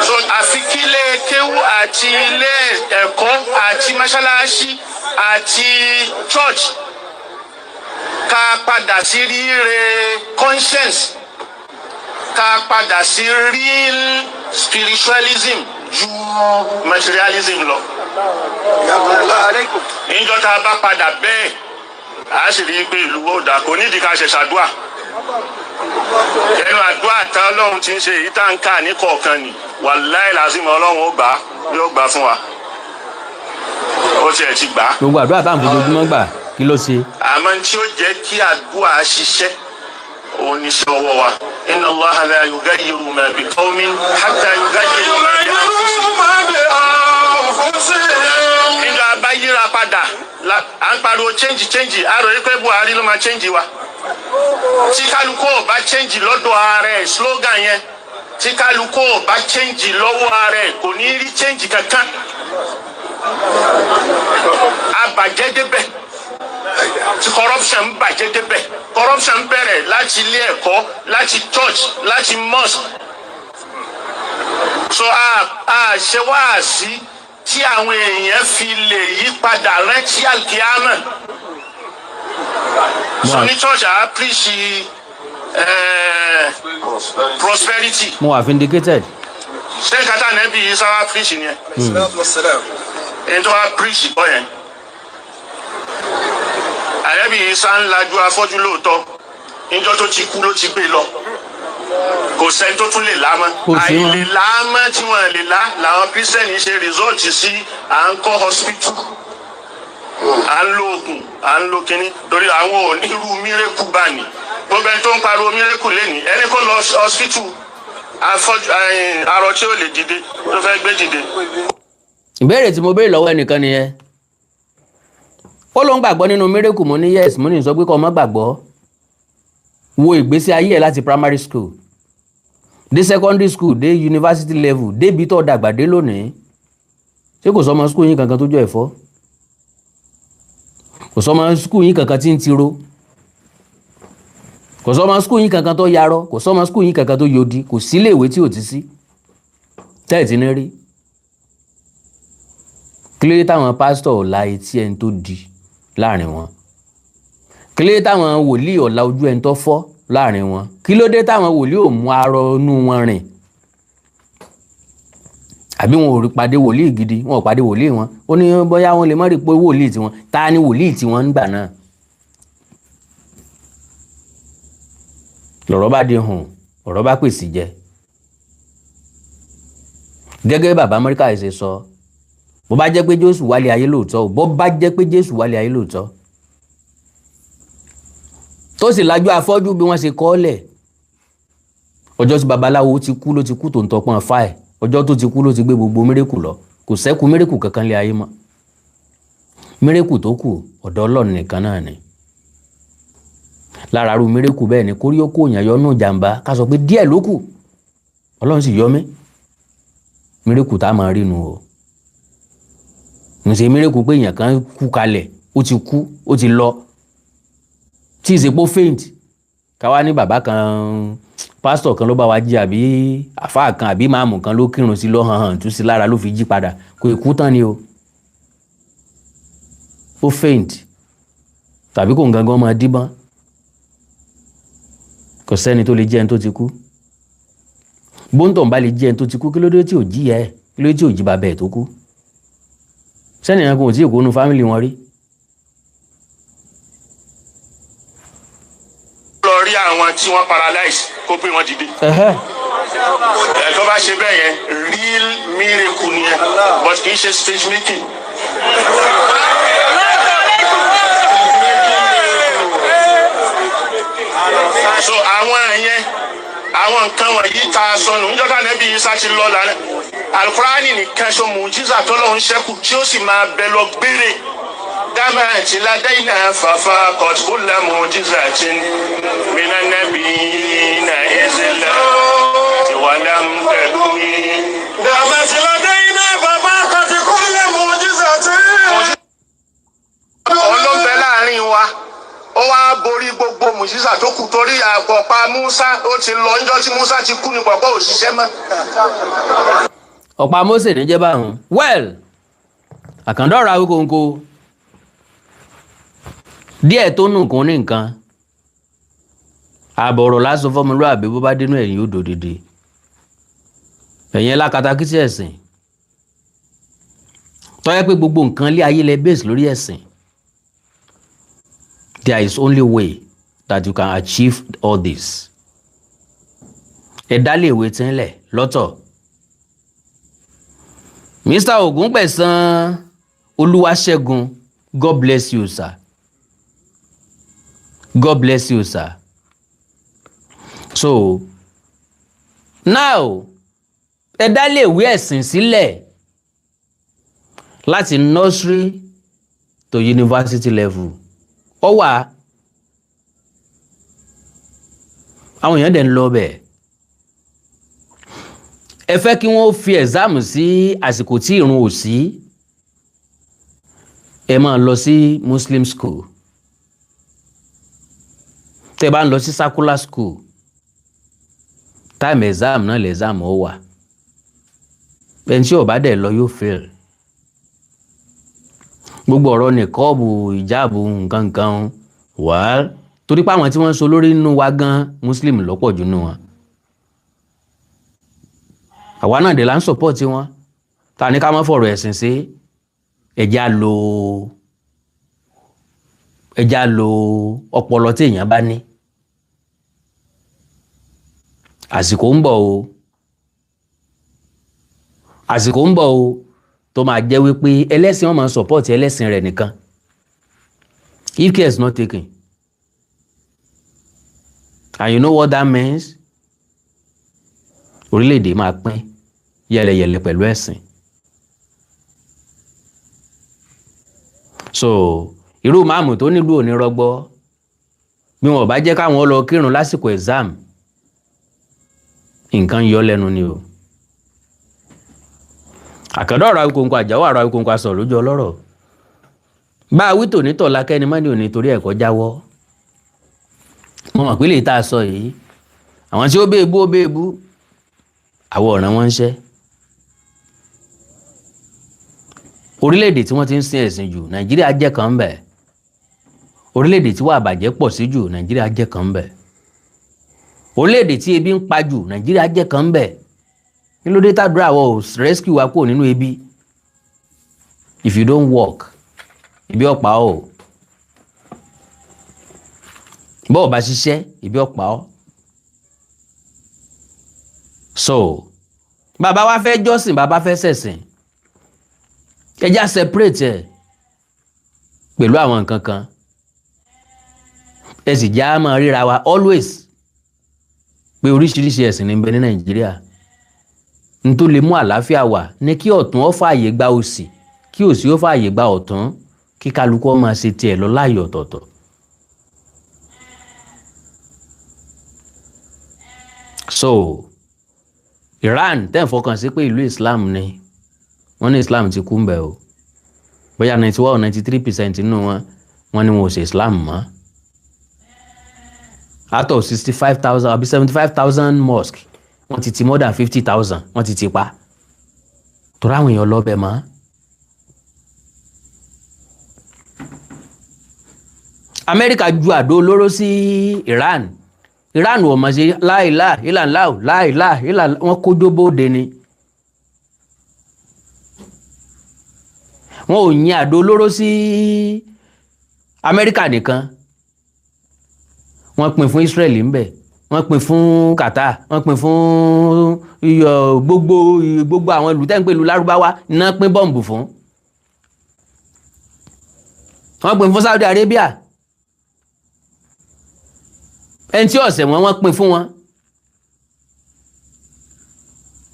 so àfi kí ilé kéwú àti ilé ẹ̀kọ́ àti mọ́ṣáláṣí àti church ká padà sí rírè conscience, ká padà sí real spiritualism ju materialism lọ. níjọ́ tá a bá padà bẹ́ẹ̀ a sì rí i pé ìlú ó dà, kò nídìí ká ṣe ṣàdúà. ẹnu àdúrà tá Ọlọ́run ti ń ṣe èyí tá ń kà ní kọ̀ọ̀kan ni wàláì làásìmọ Ọlọ́run ó gbà á, yóò gbà fún wa. ó tiẹ̀ ti gbà á. Gbogbo àdúrà táwọn fojoojúmọ́ gbà kí ló ṣe? àmọ́ tí ó jẹ́ kí àdúrà ṣiṣẹ́ òun ní sí ọwọ́ wa. inna Allaha la yughayyiru ma bi qawmin hatta yughayyiru ma bi anfusihim. nígbà bá yíra padà à ń pariwo change a rò pé Buhari ló máa change wa. tí kálukú ò bá change lọ́dọ̀ ààrẹ slogan yẹn, tí kálukú ò bá change lọ́wọ́ ààrẹ kò ní rí change kankan. àbàjẹ́ débẹ̀, tí corruption bàjẹ́ débẹ̀. corruption bẹ̀rẹ̀ láti ilé ẹ̀kọ́, láti church, láti mosque. so a ṣe wáàsí tí àwọn èèyàn fi lè yí padà rántí alkiyama. so ní church a preach prosperity. Mo wà vindicated. ṣé kátà nẹ́bí yìí sáwá preach ni ẹ. ẹni tó wá preach bọ́ yẹn. àyẹ̀bí yìí sá ń lajú afọ́jú lóòótọ́, níjọ́ tó ti kú ló ti gbé lọ. kò sẹ́ni tó tún lè lá mọ́. àìlè lá mọ́ tí wọ́n lè lá làwọn kírísítẹ́nì ṣe rìsọ́ọ̀tì sí à ń kọ́ hospital, à ń lo oògùn, à ń lo kínní torí àwọn onírú mírèkù bá ní. gbogbo ẹni tó ń pariwo mírèkù lẹ́nìí ẹni kó lọ hospital afọ́jú arọ tí ó lè dìde tó fẹ́ gbé dìde. Ìbéèrè tí mo béèrè lọ́wọ́ ẹnìkan nìyẹn. Ó ló ń gbàgbọ́ nínú mírèkù, mo ní yes, mo ní sọ pé kó má gbàgbọ́. Wo ìgbésí ayé ẹ̀ láti primary school dé secondary school dé university level débi tó dàgbà dé lónìí. Ṣé kò sọmọ school yín kankan tó jọ ẹ̀fọ́? Kò sọmọ school yín kankan tí ń tiro? Kò sọmọ school yín kankan tó yarọ? Kò sọmọ school yín kankan tó yodi? Kò sí iléèwé tí ò ti sí tẹ́ẹ̀tì ní rí? Kí ló dé táwọn pásítọ̀ ọ̀la etí ẹni tó di láàrin wọn? Kí ló dé táwọn wòlíì ọ̀la ojú ẹni tó fọ́ láàrin wọn? Kí ló dé táwọn wòlíì ò mú arọ inú wọn rìn? Àbí wọn ò rí pàdé wòlíì gidi, wọn ò pàdé wòlíì wọn? Ó ní bóyá wọn lè má rí pé wòlíì tiwọn. Ta ni wòlíì tiwọn nígbà náà? Lọ̀rọ̀ bá di hùn, ọ̀rọ̀ bá pèsè jẹ. Gẹ́gẹ́ bàbá Amẹ́ríkà ṣe sọ, bó bá jẹ́ pé Jésù wálé ayé lóòótọ́, bó bá jẹ́ pé Jésù wálé ayé lóòótọ́, tó sì lajú afọ́jú bí wọ́n ṣe kọ́ lẹ̀, ọjọ́ tí babaláwo ti kú ló ti kú tó ń tọpọ́n fáì, ọjọ́ tó ti kú ló ti gbé gbogbo mírèkù lọ, kò sẹ́kù mírèkù kankan lé ayé mọ́. Mírèkù tó kù ọ̀dọ̀ Ọlọ́run nìkan náà ni. Lára ru mírèkù bẹ́ẹ̀ ni kórí ó kó òyìn yọnú jàǹbá ká sọ pé díẹ̀ ló kù, Ọlọ́run sì yọ mí. Mírèkù tá a máa rí nu o. Ǹṣe mírèkù pé èèyàn kan kú kalẹ̀, ó ti kú, ó ti lọ, tí ìsepò faint, káwá ní bàbá kan pásítọ̀ kan ló bá wa jí àbí àfáà kan àbí máàmù kan ló kírun sí ló hàn tú sí lára ló fi jí padà, kò ikú tán ni o. Ó faint tàbí kò ń gangan máa díbọ́n. Kò sẹ́ni tó lè jẹ́ ẹni tó ti kú. Bóńtọ̀ ń bá lè jẹ́ ẹni tó ti kú, kí ló dé tí ò jí ẹ? Kí ló dé tí ò jí bàbá ẹ̀ tó kú? Sẹ́ni ẹ̀yàn kò tí ì kó nu fámìlì wọn rí. lọ rí àwọn tí wọ́n paralyze kó gbé wọn dìde. tó bá ṣe bẹ́ẹ̀ yẹn real miracle nìyẹn but kì í ṣe stage making. So àwọn ẹ̀yẹn àwọn nǹkan wọ̀nyí ta sọnù níjọ́ká nẹ́bí Isa ti lọ lálẹ́ alukurani nìkan ṣo mùjísà tó lọ́hún ṣẹ́kù tí ó sì máa bẹ lọ gbére dámà tí ládẹ́yìnà fàfà kọ̀tùkúlẹ̀ mùjísà tí mìíràn nẹ́bí nà ẹ̀zẹ̀lẹ̀ ìwàlẹ̀ mùtẹ̀lú mi. dámà tí ládẹ́yìnà fàfà kọ̀tùkúlẹ̀ mùjísà tí. olóńgbẹ láàrin wa ó wá borí gbogbo mùjísà tó kù torí àpọ̀pá Musa ó ti lọ níjọ́ tí Musa ti kú ní pọ̀pọ̀ òṣìṣẹ́ mọ́. ọ̀pá Mósè ní jẹ́ báwọn well àkàndọ́rọ̀ Awikonko díẹ̀ tó nù kún ní nǹkan àbọ̀rọ̀ lásán fọmọlúwàbí bó bá dénú ẹ̀yìn odò dìde ẹ̀yìn Alakatakiti ẹ̀sìn tó yẹ pé gbogbo nǹkan lé ayé lẹ base lórí ẹ̀sìn. There is only way that you can achieve all this. Ẹ̀dá lè wé tí ń lẹ̀ lọ́tọ̀. Mr. Ògúngbẹ̀san Olúwaṣẹ́gun, God bless you, sir. God bless you, sir. So, now, ẹ̀dá lè wé ẹ̀sìn sílẹ̀ láti nursery to university level. Ó wà àwọn èèyàn dẹ̀ ń lọ bẹ̀ ẹ fẹ́ kí wọ́n fi exam sí àsìkò tí ìrun ò sí ẹ máa lọ sí Muslim school tẹ́ bá ń lọ sí secular school time exam náà lè exam ó wà ẹni tí ò bá dẹ̀ lọ yóò fail gbogbo ọ̀rọ̀ ní kọ́ọ̀bù ìjáàbù nǹkan wà torí pé àwọn tí wọ́n ń so lórí nínú wa gan Muslim lọ́pọ̀ jù nínú wọn àwa náà dẹ̀ là ń support wọn ta ní ká má fọ̀rọ̀ ẹ̀sìn sí ẹja lo ọpọlọ tí èèyàn bá ní àsìkò ń bọ̀ o tó máa jẹ́ wípé ẹlẹ́sìn wọn máa support ẹlẹ́sìn rẹ̀ nìkan if care is not taken and you know what that means orílẹ̀-èdè máa pín yẹlẹyẹlẹ pẹ̀lú ẹ̀sìn so irú máàmù tó nílùú òní rọgbọ bí wọn bá jẹ́ káwọn lọ kírun lásìkò exam nǹkan yọ lẹ́nu ni o. Àkàndá ọ̀rọ̀ Awikonko àjáwọ̀ ọ̀rọ̀ Awikonko asọ̀rọ̀ lójú ọlọ́rọ̀ bá a wí tò ní tọ̀la kẹ́ni mọ́ ní òní torí ẹ̀kọ́ jáwọ́ mo mọ̀ pé lè tá a sọ yìí àwọn tí ó béèbú àwọ̀ ọ̀ràn wọn ń ṣẹ́ orílẹ̀-èdè tí wọ́n ti ń sin ẹ̀sìn jù Nàìjíríà jẹ́ kan ń bẹ̀ orílẹ̀-èdè tí wà bàjẹ́ pọ̀ sí jù Nàìjíríà jẹ́ kan ń bẹ̀ orílẹ̀-èdè tí ebi ń pa jù Nàìjíríà jẹ́ kan ń bẹ̀ kí ló dé tàdúrà wọ rescue wa kúrò nínú ebi if you don't work ebi ọ̀pá ọ̀ bọ́ọ̀ bá ṣiṣẹ́ ebi ọ̀pá ọ̀ so bàbá wa fẹ́ jọ́sìn bàbá fẹ́ ṣẹ̀sìn ẹjá separate ẹ̀ pẹ̀lú àwọn nǹkan kan ẹ sì já máa ríra wa always pé oríṣiríṣi ẹ̀sìn ní ń bẹ ní Nàìjíríà n tó lè mú àlàáfíà wà ní kí ọ̀tún ó fààyè gba òsì kí òsì ó fààyè gba ọ̀tún kí kálukú ó máa ṣe tiẹ̀ lọ láàyè ọ̀tọ̀ọ̀tọ̀. So Iran tẹ́ ń fọkàn sí pé ìlú Islam ni wọ́n ní Islam ti kú ń bẹ̀ o bóyá 91-93% nínú wọn ni wọn ò ṣe Islam mọ́ out of 65,000 àbí 75,000 mosque wọ́n ti more than 50,000 wọ́n ti pa torí àwọn èèyàn lọ́bẹ̀ mọ́ Amẹ́ríkà ju àdó olóró sí Iran ò mọ̀ sí láìláà ìlànláà láìláà ìlànláà wọ́n kójó bóde ni wọ́n ò yin àdó olóró sí Amẹ́ríkà nìkan wọ́n pín fún Israel ń bẹ̀ wọ́n pín fún Qatar, wọ́n pín fún gbogbo àwọn ìlú tẹ́ ń pè ìlú Lárúbáwá iná pín bọ́ǹbù fún. Wọ́n pín fún Saudi Arabia, ẹni tí ọ̀sẹ̀ wọ́n pín fún wọn.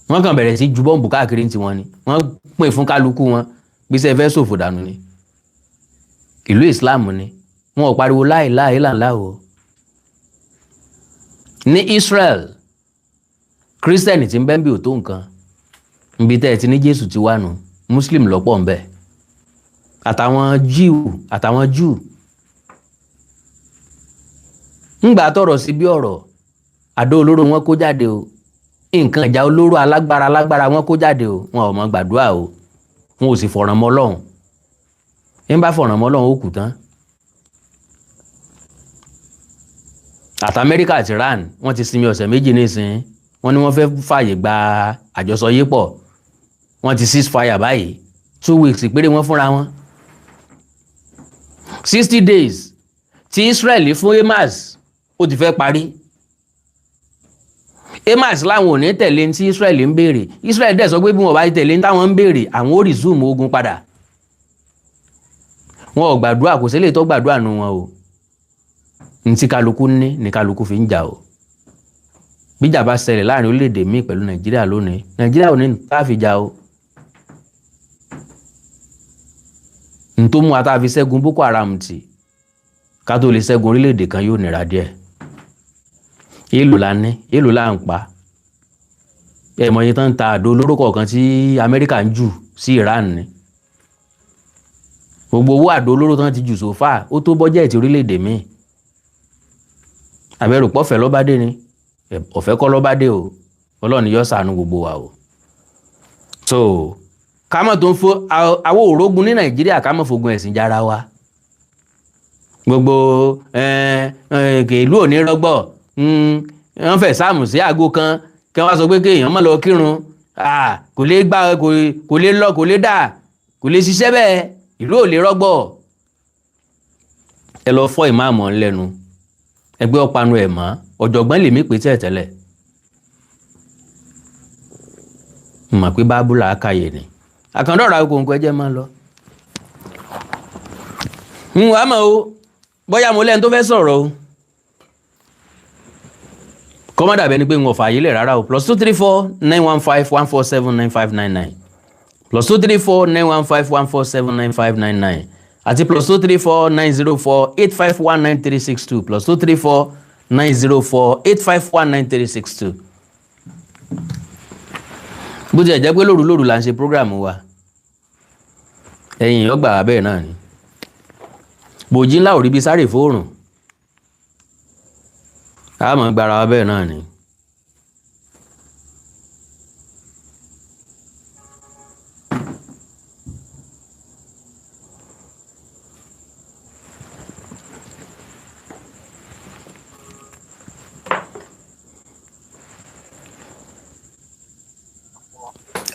Wọ́n kàn bẹ̀rẹ̀ sí ju bọ́ǹbù káàkiri tí wọ́n ni, wọ́n pín fún kálukú wọn gbèsè fẹ́ ṣòfò dànù ni. Ìlú Islam ni, wọn ò pariwo láìláì láńlá o. Ní Israel, Christian tí ń bẹ bí ò tó nǹkan, níbi tẹ́ ẹ ti ní Jésù ti wá nù, Muslim lọ́pọ̀ ń bẹ, àtàwọn Jew. Ńgbà tọ̀rọ̀ sí bí ọ̀rọ̀, àdó olóró wọn kó jáde o, nǹkan ìjà olóró alágbára wọn kó jáde o, wọn ò mọ gbàdúrà o, wọn ò sì fọ̀ràn mọ́ Ọlọ́run. ń bá fọ̀ràn mọ́ Ọlọ́run ó kù tán. Àti Amẹ́ríkà àti Iran wọ́n ti sinmi ọ̀sẹ̀ méjì nísìn, wọ́n ní wọ́n fẹ́ fààyè gba àjọsọyépọ̀, wọ́n ti ceasefire báyìí 2 weeks péré wọ́n fúnra wọn. 60 days tí Israel fún Hamas ó ti fẹ́ parí. Hamas láwọn ò ní tẹ̀lé tí Israel ń béèrè, Israel dẹ̀ sọ pé bí wọ́n bá tẹ̀lé táwọn ń béèrè àwọn ó resume ogun padà. Wọn ò gbàdúrà, kò sí lè tó gbàdúrà nù wọn o. Ntí kálukú ní ní kálukú fi ń jà o. Bíjà bá ṣẹlẹ̀ láàrin orílẹ̀-èdè míì pẹ̀lú Nàìjíríà lónìí, Nàìjíríà ò ní tá fi jà o. N tó mú ata fi ṣẹ́gun Boko Haram tì, ká tó lè ṣẹ́gun orílẹ̀-èdè kan yóò nira díẹ̀. Èlò la ní, èlò la ń pa. Mọ̀ yẹn tán ta àdó olóró kọ̀ọ̀kan tí Amẹ́ríkà ń jù sí Iran ni. Gbogbo owó àdó olóró tán ti jù sófà ó tó bọ́jẹ̀tì orílẹ̀-èdè míì. Àbẹ̀rù pọ̀fẹ́ lọ́bádé ni, ọ̀fẹ́ kọ́ lọ́bádé o, Ọlọ́run ni yóò ṣàánú gbogbo wa o. So ká mọ̀ tó ń fo àwọn òrógun ní Nàìjíríà, ká mọ̀ fogun ẹ̀sìn jára wa. Gbogbo ìlú ò ní rọgbọ, wọ́n fẹ́ sáàmù sí àgọ́ kan kí wọ́n sọ pé kéèyàn má lọ kírun, kò lè gbà, kò lè lọ, kò lè dà, kò lè ṣiṣẹ́ bẹ́ẹ̀, ìlú ò lè rọgbọ. Ẹ lọ fọ́ ìmáàmù lẹ́nu, ẹgbẹ́ ọ̀panu ẹ̀ mọ́, ọ̀jọ̀gbọ́n lèmi pé tẹ́ẹ̀tẹ́lẹ̀. Mọ̀ pé bábúlà káyè ni. Àkàndọ̀rọ̀ Awikonko ẹjẹ́ máa lọ. Wàá mọ̀ o, bóyá mo lẹ́nu tó fẹ́ sọ̀rọ̀ o. Kọ́mọ́dà bẹ́ni pé n ò fààyè lẹ̀ rárá o. +234 915 147 9599 +234 915 147 9599 àti +234 904 851 9362 +234 904 851 9362. Bó ti ẹ̀ jẹ́ pé lóru là ń ṣe prógráàmù wa, ẹ̀yìn ọgbà abẹ́ náà ni. Bòjí ńlá ò rí bí sáré fóòrùn, a mọ̀ gbára abẹ́ náà ni.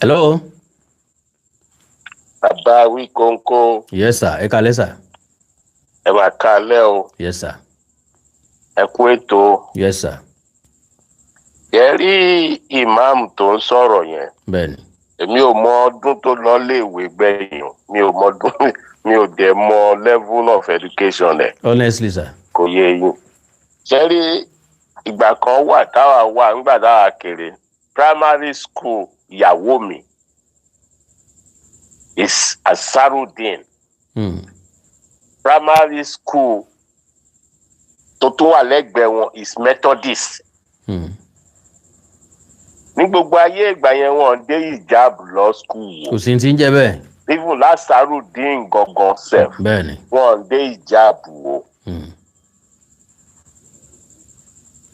Hello. Bàbá Awikonko. Yes sir, ẹ kálẹ́ sir. Ẹ máa kálẹ́ o. Yes sir. Ẹ kú ètò. Yes sir. Ẹ rí ìmáàmù tó ń sọ̀rọ̀ yẹn. Bẹ́ẹ̀ni. Èmi ò mọ ọdún tó lọ léèwé gbẹ̀yìn, mi ò mọ ọdún, mi ò dẹ̀ mọ level of education ẹ̀. Honestly sir. Kò yé yín. Ṣé rí ìgbà kan wà táwa wà nígbà táwa kéré, primary school ìyàwó mi is Asarudin. Primary school tó tún wà lẹ́gbẹ̀ẹ́ wọn is Methodist. Ní gbogbo ayé ìgbà yẹn wọ́n dé hijab lọ school. Kò sí ti ń jẹ́ bẹ́ẹ̀. Even Asarudin gangan self. Bẹ́ẹ̀ni. Wọ́n dé hijab wo.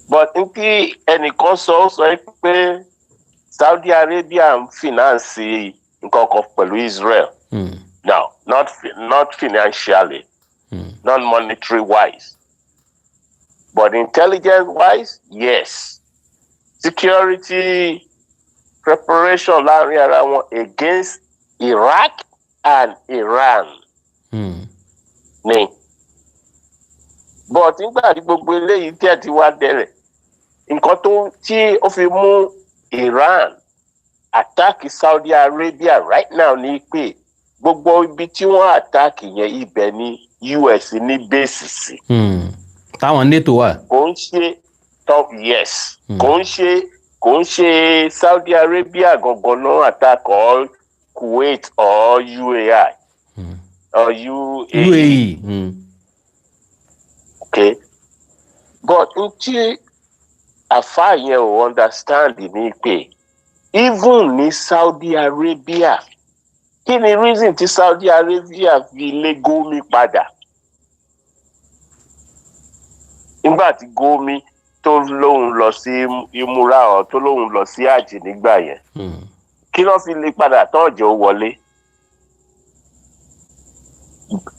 But n tí ẹnìkan sọ pé Saudi Arabia ń finance nǹkan kan pẹ̀lú Israel. No, not financially, not monetary wise, but intelligence wise, yes. Security preparation láàrin ara wọn against Iraq and Iran. Ni. But nígbà tí gbogbo eléyìí tí ẹ ti wá dẹ̀rẹ̀, nǹkan tó tí ó fi mú Iran attack Saudi Arabia right now ni pé gbogbo ibi tí wọ́n attack yẹn ibẹ̀ ni US ní base sí. táwọn NATO wà. kò ń ṣe top yes kò ń ṣe Saudi Arabia gangan náà attack or Kuwait or UAE or UAE. Okay, but until àfáà yẹn ò understand ni pé even ní Saudi Arabia kí ni reason tí Saudi Arabia fi lé Gumi padà nígbà tí Gumi tó lóun lọ sí ìmúra ọ tó lóun lọ sí àjì nígbà yẹn kí ló fi lé padà tó ọjọ́ wọlé.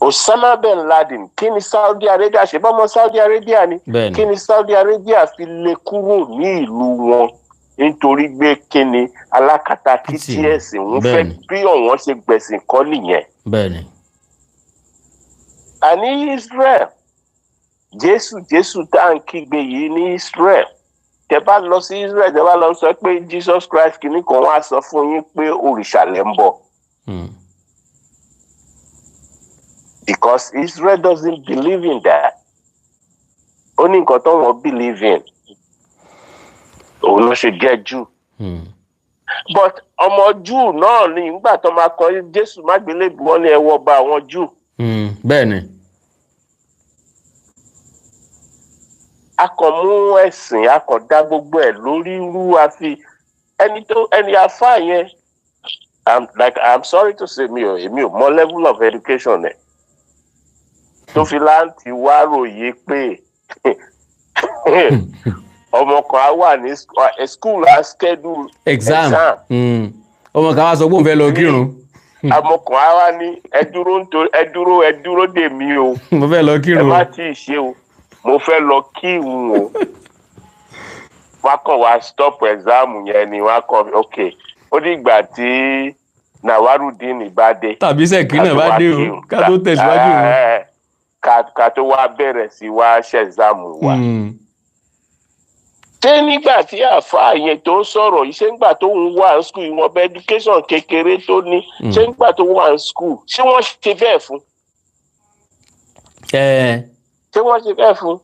Osama bin Laden kí ni Saudi Arabia ṣe bọ́mọ Saudi Arabia ni kí ni Saudi Arabia fi lé kúrò ní ìlú wọn nítorí gbé kí ni Alakatakiti ẹ̀sìn wọn fẹ́ bí ọ̀wọ́n ṣe gbẹ̀sìn kọ́ nìyẹn. bẹ́ẹ̀ni. àní Israel Jésù tá à ń kígbe yìí ní Israel tẹ bá lọ sí Israel tẹ bá lọ sọ pé Jesus Christ kìíní kan wá sọ fún yín pé òrìṣà lẹ ń bọ. Because Israel doesn't believe in that. Ó ní nǹkan tó wọ́n believe in. Òun ló ṣe jẹ́ Júù. But ọmọ Júù náà ni nígbà tó máa kọ Jésù má gbélébùú wọn ní ẹ wọ bá àwọn Júù. Bẹ́ẹ̀ni. A kàn mú ẹ̀sìn, a kàn dá gbogbo ẹ̀ lórí irú àfi ẹni afá yẹn. I'm sorry to say èmi ò mọ level of education ẹ̀. Tó fi láǹtì wá ròyé pé ọmọ kan á wà ní school á schedule exam. ọmọ kan wá sọ pé òun fẹ́ lọ kírun. ọmọ kan á wá ní ẹ dúró dè mí o. mo fẹ́ lọ kírun. ẹ má tí ì ṣe o mo fẹ́ lọ kírun o. wọ́n kàn wá stop exam yẹn ni wọ́n kàn ok ó dìgbà tí Nawarudeen bá dé. tàbí Sẹ̀kínà bá dé o ká tó tẹ̀síwájú o. ká tó wá bẹ̀rẹ̀ sí wá ṣẹ̀zámù wa. ṣé nígbà tí àáfàá yẹn tó ń sọ̀rọ̀ yìí ṣé nígbà tó ń wà ní skul ìwọ̀n bẹ́ẹ̀ education kékeré tó ní ṣé nígbà tó wà ní skul ṣé wọ́n ṣe bẹ́ẹ̀ fún. ṣé wọ́n ṣe bẹ́ẹ̀ fún.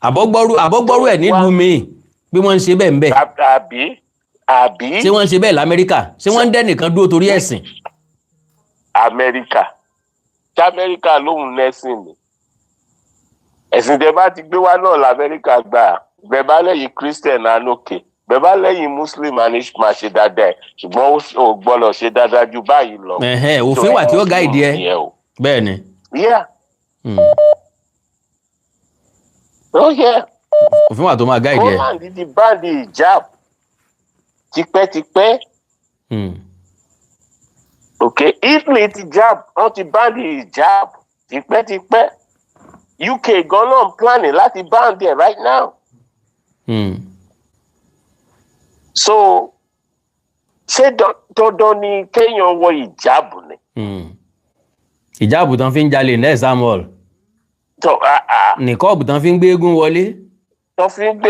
àbọ̀gbọ́rú ẹ̀ nílùú mi bí wọ́n ń ṣe bẹ́ẹ̀ ń bẹ̀. àbí. ṣé wọ́n ń ṣe bẹ́ẹ̀ l'Amẹ́ríkà ṣé wọ́n ń dẹ́nìkan dúró torí ẹ̀sìn. Amẹ́ríkà lóhùn nẹ́sìn ni ẹ̀sìn tẹ́ bá ti gbé wá náà l'Amẹ́ríkà gbà bẹ́ẹ̀ bá lẹ́yìn Christian anókè bẹ́ẹ̀ bá lẹ́yìn Muslim máa ṣe dáadáa ẹ̀ ṣùgbọ́n ó gbọ́dọ̀ ṣe dáadáa ju báyìí lọ. òfin wà tí ó gáìdì ẹ bẹ́ẹ̀ ni. òfin wà tó máa gáìdì ẹ. Holland ti báńdì hijab tipẹ́tipẹ́. Okay, Italy ti wọ́n ti báńdì hijab tipẹ́tipẹ́. UK gan-an planning láti báńdì ẹ̀ right now. So ṣé dandan ni kéèyàn wọ hijab ni. hijab tán fi ń jalè ní exam hall. nìkọ́ọ̀bù tán fi ń gbé eégún wọlé. tán fi ń gbé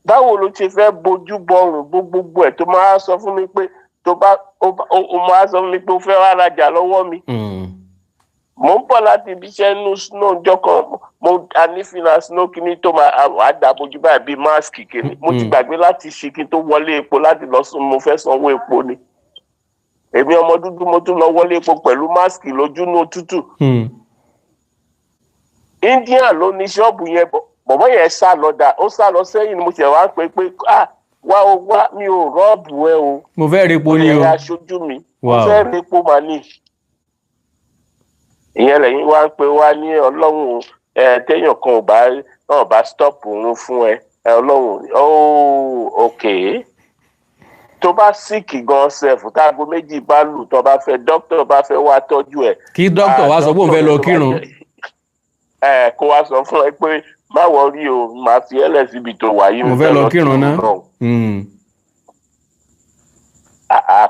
báwo ló ṣe fẹ́ bojú bọrùn gbogbo ẹ̀ tó máa sọ fún mi pé tó bá o máa sọ fún mi pé o fẹ́ wá rajà lọ́wọ́ mi. mo ń bọ̀ láti ibi iṣẹ́ inú snow ọjọ́ kan mo anífìlà snow kìíní tó máa àdàbòjú báyìí bíi máàsì kìíní mo ti gbàgbé láti ṣe kí n tó wọlé epo láti lọ sùn mo fẹ́ sanwó epo ni. èmi ọmọ dúdú mo tún lọ wọlé epo pẹ̀lú máàsì lójú ní òtútù. India ló ní ṣọ́ọ̀bù yẹn bọ̀bọ̀ yẹn sá lọ sẹ́yìn ni mo ṣe wá pé wá mi ò rọ́ọ̀bù ẹ o. mo fẹ́ repo ni o. ìyẹn aṣojú mi mo fẹ́ repo mà ní. ìyẹn lẹ́yìn wá ń pe wá ní ọlọ́run téèyàn kan ò bá stop òun fún ẹ ọlọ́run ok tó bá síkì gan sẹ́ẹ̀fù táago méjì bá lù tó bá fẹ́ dókítà bá fẹ́ wá tọ́jú ẹ̀. kí dókítà wá sọ pé òun fẹ́ lọ kírun. kó wá sọ fún ẹ pé má wọrí o máa fi ẹlẹ síbi tó wà yìí. mo fẹ́ lọ kírun náà.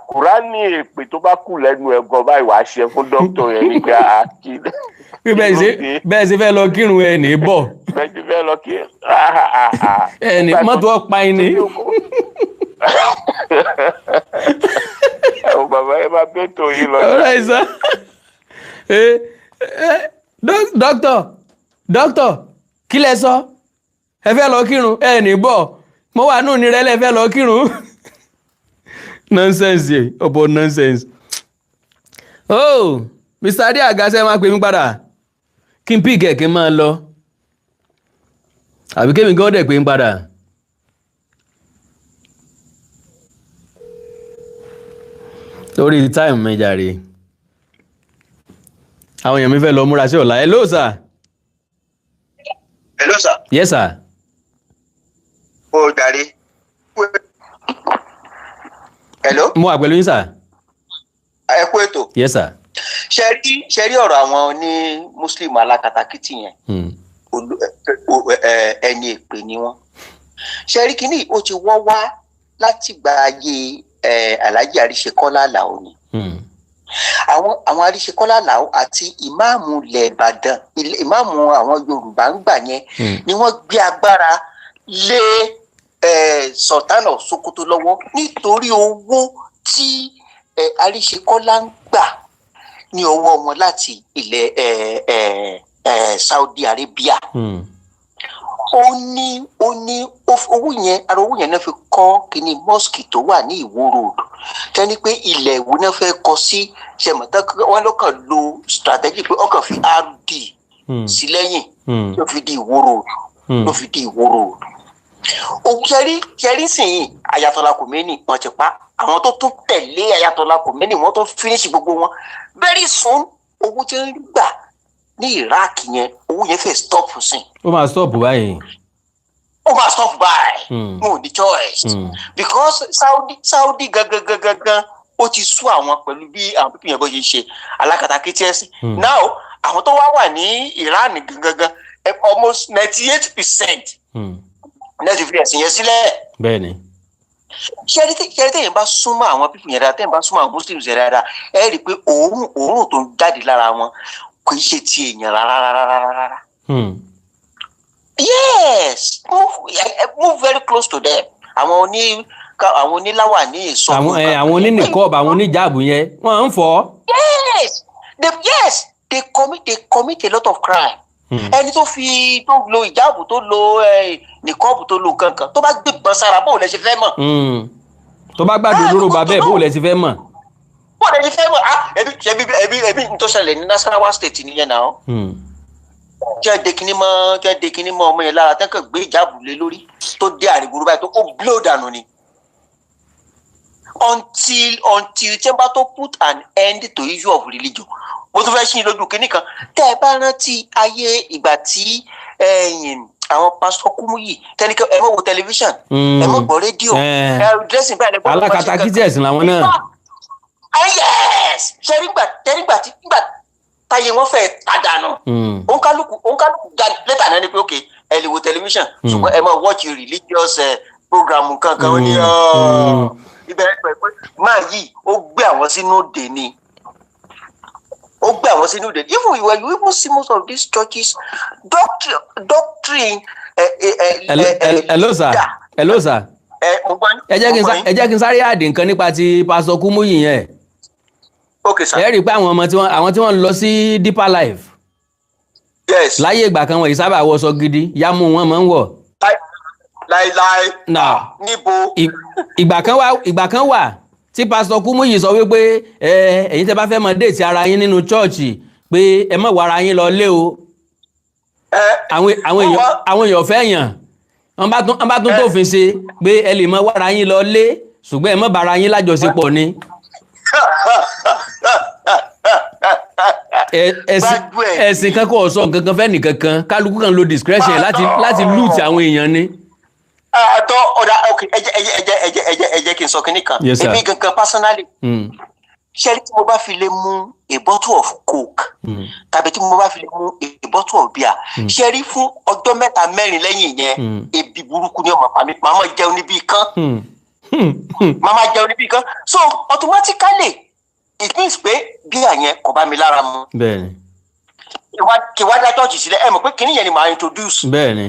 Kùránì èpè tó bá kù lẹ́nu ẹ̀gàn báyìí wàá ṣe fún dókítà yẹn nígbà àkìlẹ̀. bẹ́ẹ̀ ṣe fẹ́ lọ kírun ẹ̀ ní bọ̀. bẹ́ẹ̀ ti fẹ́ lọ kí ẹni mọ́tò ọ̀pá ẹni. ẹ̀wọ̀n bàbá ẹ máa bẹ́ẹ̀ tó yín lọ. ọ̀rọ̀ ìsọ dókítà kí lẹ sọ ẹ fẹ́ lọ kírun ẹ ní bọ̀ mo wà nù ní rẹ lẹ fẹ́ lọ kírun. nonsense yẹ ọ̀pọ̀ nonsense. oh Mr. Adé àgàṣẹ́ máa pè mí padà kí n pí kẹ̀kẹ́ máa lọ àbí kémi gan dẹ̀ pè mí padà. lórí táìmù mi jàre àwọn èèyàn mi fẹ́ lọ múra sí ọ̀la. Hello sir. Hello sir. Yes sir. Ó jàre. Hello. Mo wà pẹ̀lú yín sir. Ẹ kú ètò. Yes sir. Ṣé rí ọ̀rọ̀ àwọn ní Muslim Alakatakiti yẹn ẹni èpè ni wọ́n. Ṣé rí kíní ó ti wọ́ wá láti gba ayé Alhaji Àríṣekọ́lá Àlàó ni. Àwọn Àríṣekọ́lá Àlàó àti ìmáàmù ilẹ̀ Ìbàdàn ìmáàmù àwọn Yorùbá ń gbà yẹn ni wọ́n gbé agbára lé Sultan of Sokoto lọ́wọ́ nítorí owó tí Àríṣekọ́lá ń gbà ní ọwọ́ wọn láti ilẹ̀ Saudi Arabia. Owó yẹn ara owó yẹn náà fi kọ́ kíní mosque tó wà ní Ìwó road tẹ́ni pé ilẹ̀ Ìwó náà fẹ́ kọ́ sí ṣẹ̀mọ̀tá wọn lọ́kàn lo strategy pé ọkàn fi RD sí lẹ́yìn ló fi di Ìwó road kẹrí sìn Ayatollah Khomeini wọ́n ti pa àwọn tó tún tẹ̀lé Ayatollah Khomeini wọ́n tó finish gbogbo wọn very soon owó tí ń gbà ní Iraq yẹn owó yẹn fẹ́ stop sí. ó máa stop báyìí. mo ní choice because Saudi gangan ó ti sú àwọn pẹ̀lú bí àwọn pípín yẹn bó ṣe ṣe Alakatakiti ẹ̀sìn now àwọn tó wà ní Iran gangan almost 98% láti fi ẹ̀sìn yẹn sílẹ̀. bẹ́ẹ̀ni. ṣẹ́rí tẹ̀yìn bá súnmọ́ àwọn pípín yẹn dáadáa tẹ̀yìn bá súnmọ́ àwọn Muslims yẹn dáadáa ẹ rí i pé òórùn tó ń jáde lára wọn kò í ṣe ti èèyàn rárá. Yes, move very close to them. Àwọn oníláwà ní èso. àwọn onínìkọ́ọ̀bù àwọn oníjàbù yẹn wọ́n ń fọ́. Yes, they commit a lot of crime. Ẹni tó lo ìjáàbù tó lo nìkọ́ọ̀bù tó lo kankan tó bá gbébọn sára bó lẹ ṣe fẹ́ mọ̀. tó bá gbàdúrà olóró bàbá ẹ̀ bó lẹ ṣe fẹ́ mọ̀. bó lẹ ṣe fẹ́ mọ̀ ẹbí tó ṣẹlẹ̀ ní Nasarawa state nìyẹn náà. kí ẹ de kinní mọ́ ọmọ yẹn lára tẹ́kọ̀ gbé ìjáàbù lé lórí tó dé àrígboro báyìí tó kó blow dànù ni. until tí wọ́n bá tó put an end to issue of religion. mo tún fẹ́ ṣí lójú kinní kan tẹ́ ẹ bá rántí ayé ìgbà tí àwọn pásítọ̀ Kúmúyì tẹnikẹ́ ẹ mọ̀ wo tẹlifíṣàn ẹ mọ̀ gbọ́ rédíò dressing báyìí lẹ́gbọ́n. Alakatakiti ẹ̀sìn làwọn náà. Yes ṣe nígbà táyé wọn fẹ́ tàdánù òǹkálùkù lẹ́tà náà ni pé ok ẹ lè wo tẹlifíṣàn ṣùgbọ́n ẹ máa watch religious program kankan ó ní ìbẹ̀rẹ̀ pẹ̀lú máa yìí ó gbé àwọn sínú òde ni. Even when you even see most of these churches doctrine. Hello sir. ẹ jẹ́ kí n sáré àdì nǹkan nípa ti pásọ Kúmúyì yẹn. Okay sir. ẹ rí i pé àwọn tí wọ́n lọ sí Deeper Life. Yes. láyé ìgbà kan wọ̀nyí sábà wọṣọ gidi yámú wọn máa ń wọ̀. láíláí. níbo. ìgbà kan wà tí pásọ Kúmúyì sọ wípé ẹ̀yin tẹ́ bá fẹ́ mọ déètì ara yín nínú chọ́ọ̀chì pé ẹ má wá ara yín lọ lé o. àwọn èèyàn fẹ́ yàn wọ́n bá tún tófin ṣe pé ẹ lè mọ wá ara yín lọ lé ṣùgbọ́n ẹ má bá ara yín lájọṣepọ̀ ni. ẹ̀sìn kankan ọ̀sọ́ nǹkankan fẹ́ nìkankan kálukú kan lo discretion láti loot àwọn èèyàn ni. àtọ ọ̀dà ok ẹ jẹ́ kí n sọ kínní kan èmi gangan personally ṣé tí mo bá fi lè mú a bottle of coke tàbí tí mo bá fi lè mú a bottle of beer ṣé rí fún ọjọ́ 3-4 lẹ́yìn yẹn ebi burúkú ni ọmọ pàmí màmá jẹun níbí kan so automatically it means pé bíà yẹn kò bá mi lára mu. bẹ́ẹ̀ni. kí wá dá church sílẹ̀ ẹ mọ̀ pé kíní yẹn ni màá introduce. bẹ́ẹ̀ ni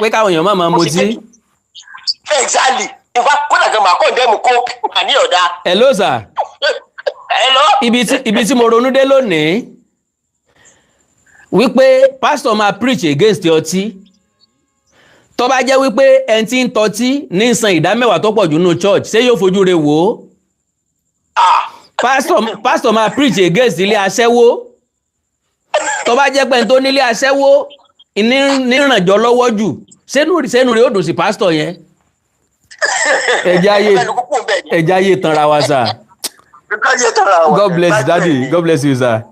pé káwọn èèyàn máa mutí. exactly ìfà kódà kan màá condemn coke àní ọ̀dà. hello sir. hello. ibi tí mo ronú dé lónìí wípé pastor máa preach against ọtí tó bá jẹ́ wípé ẹni tí ń tọ́tí ní san ìdámẹ́wàá tó pọ̀ jù nínú church ṣé yóò fojú rẹ̀ wò ó. pastor máa preach against ilé aṣẹ́wó tó bá jẹ́ pé ẹni tó nílé aṣẹ́wó nírànjọ́ lọ́wọ́ jù sẹ́nu rẹ̀ ó dùn sí pastor yẹn. ẹja ayé tanra wa sir. God bless you daddy. God bless you sir.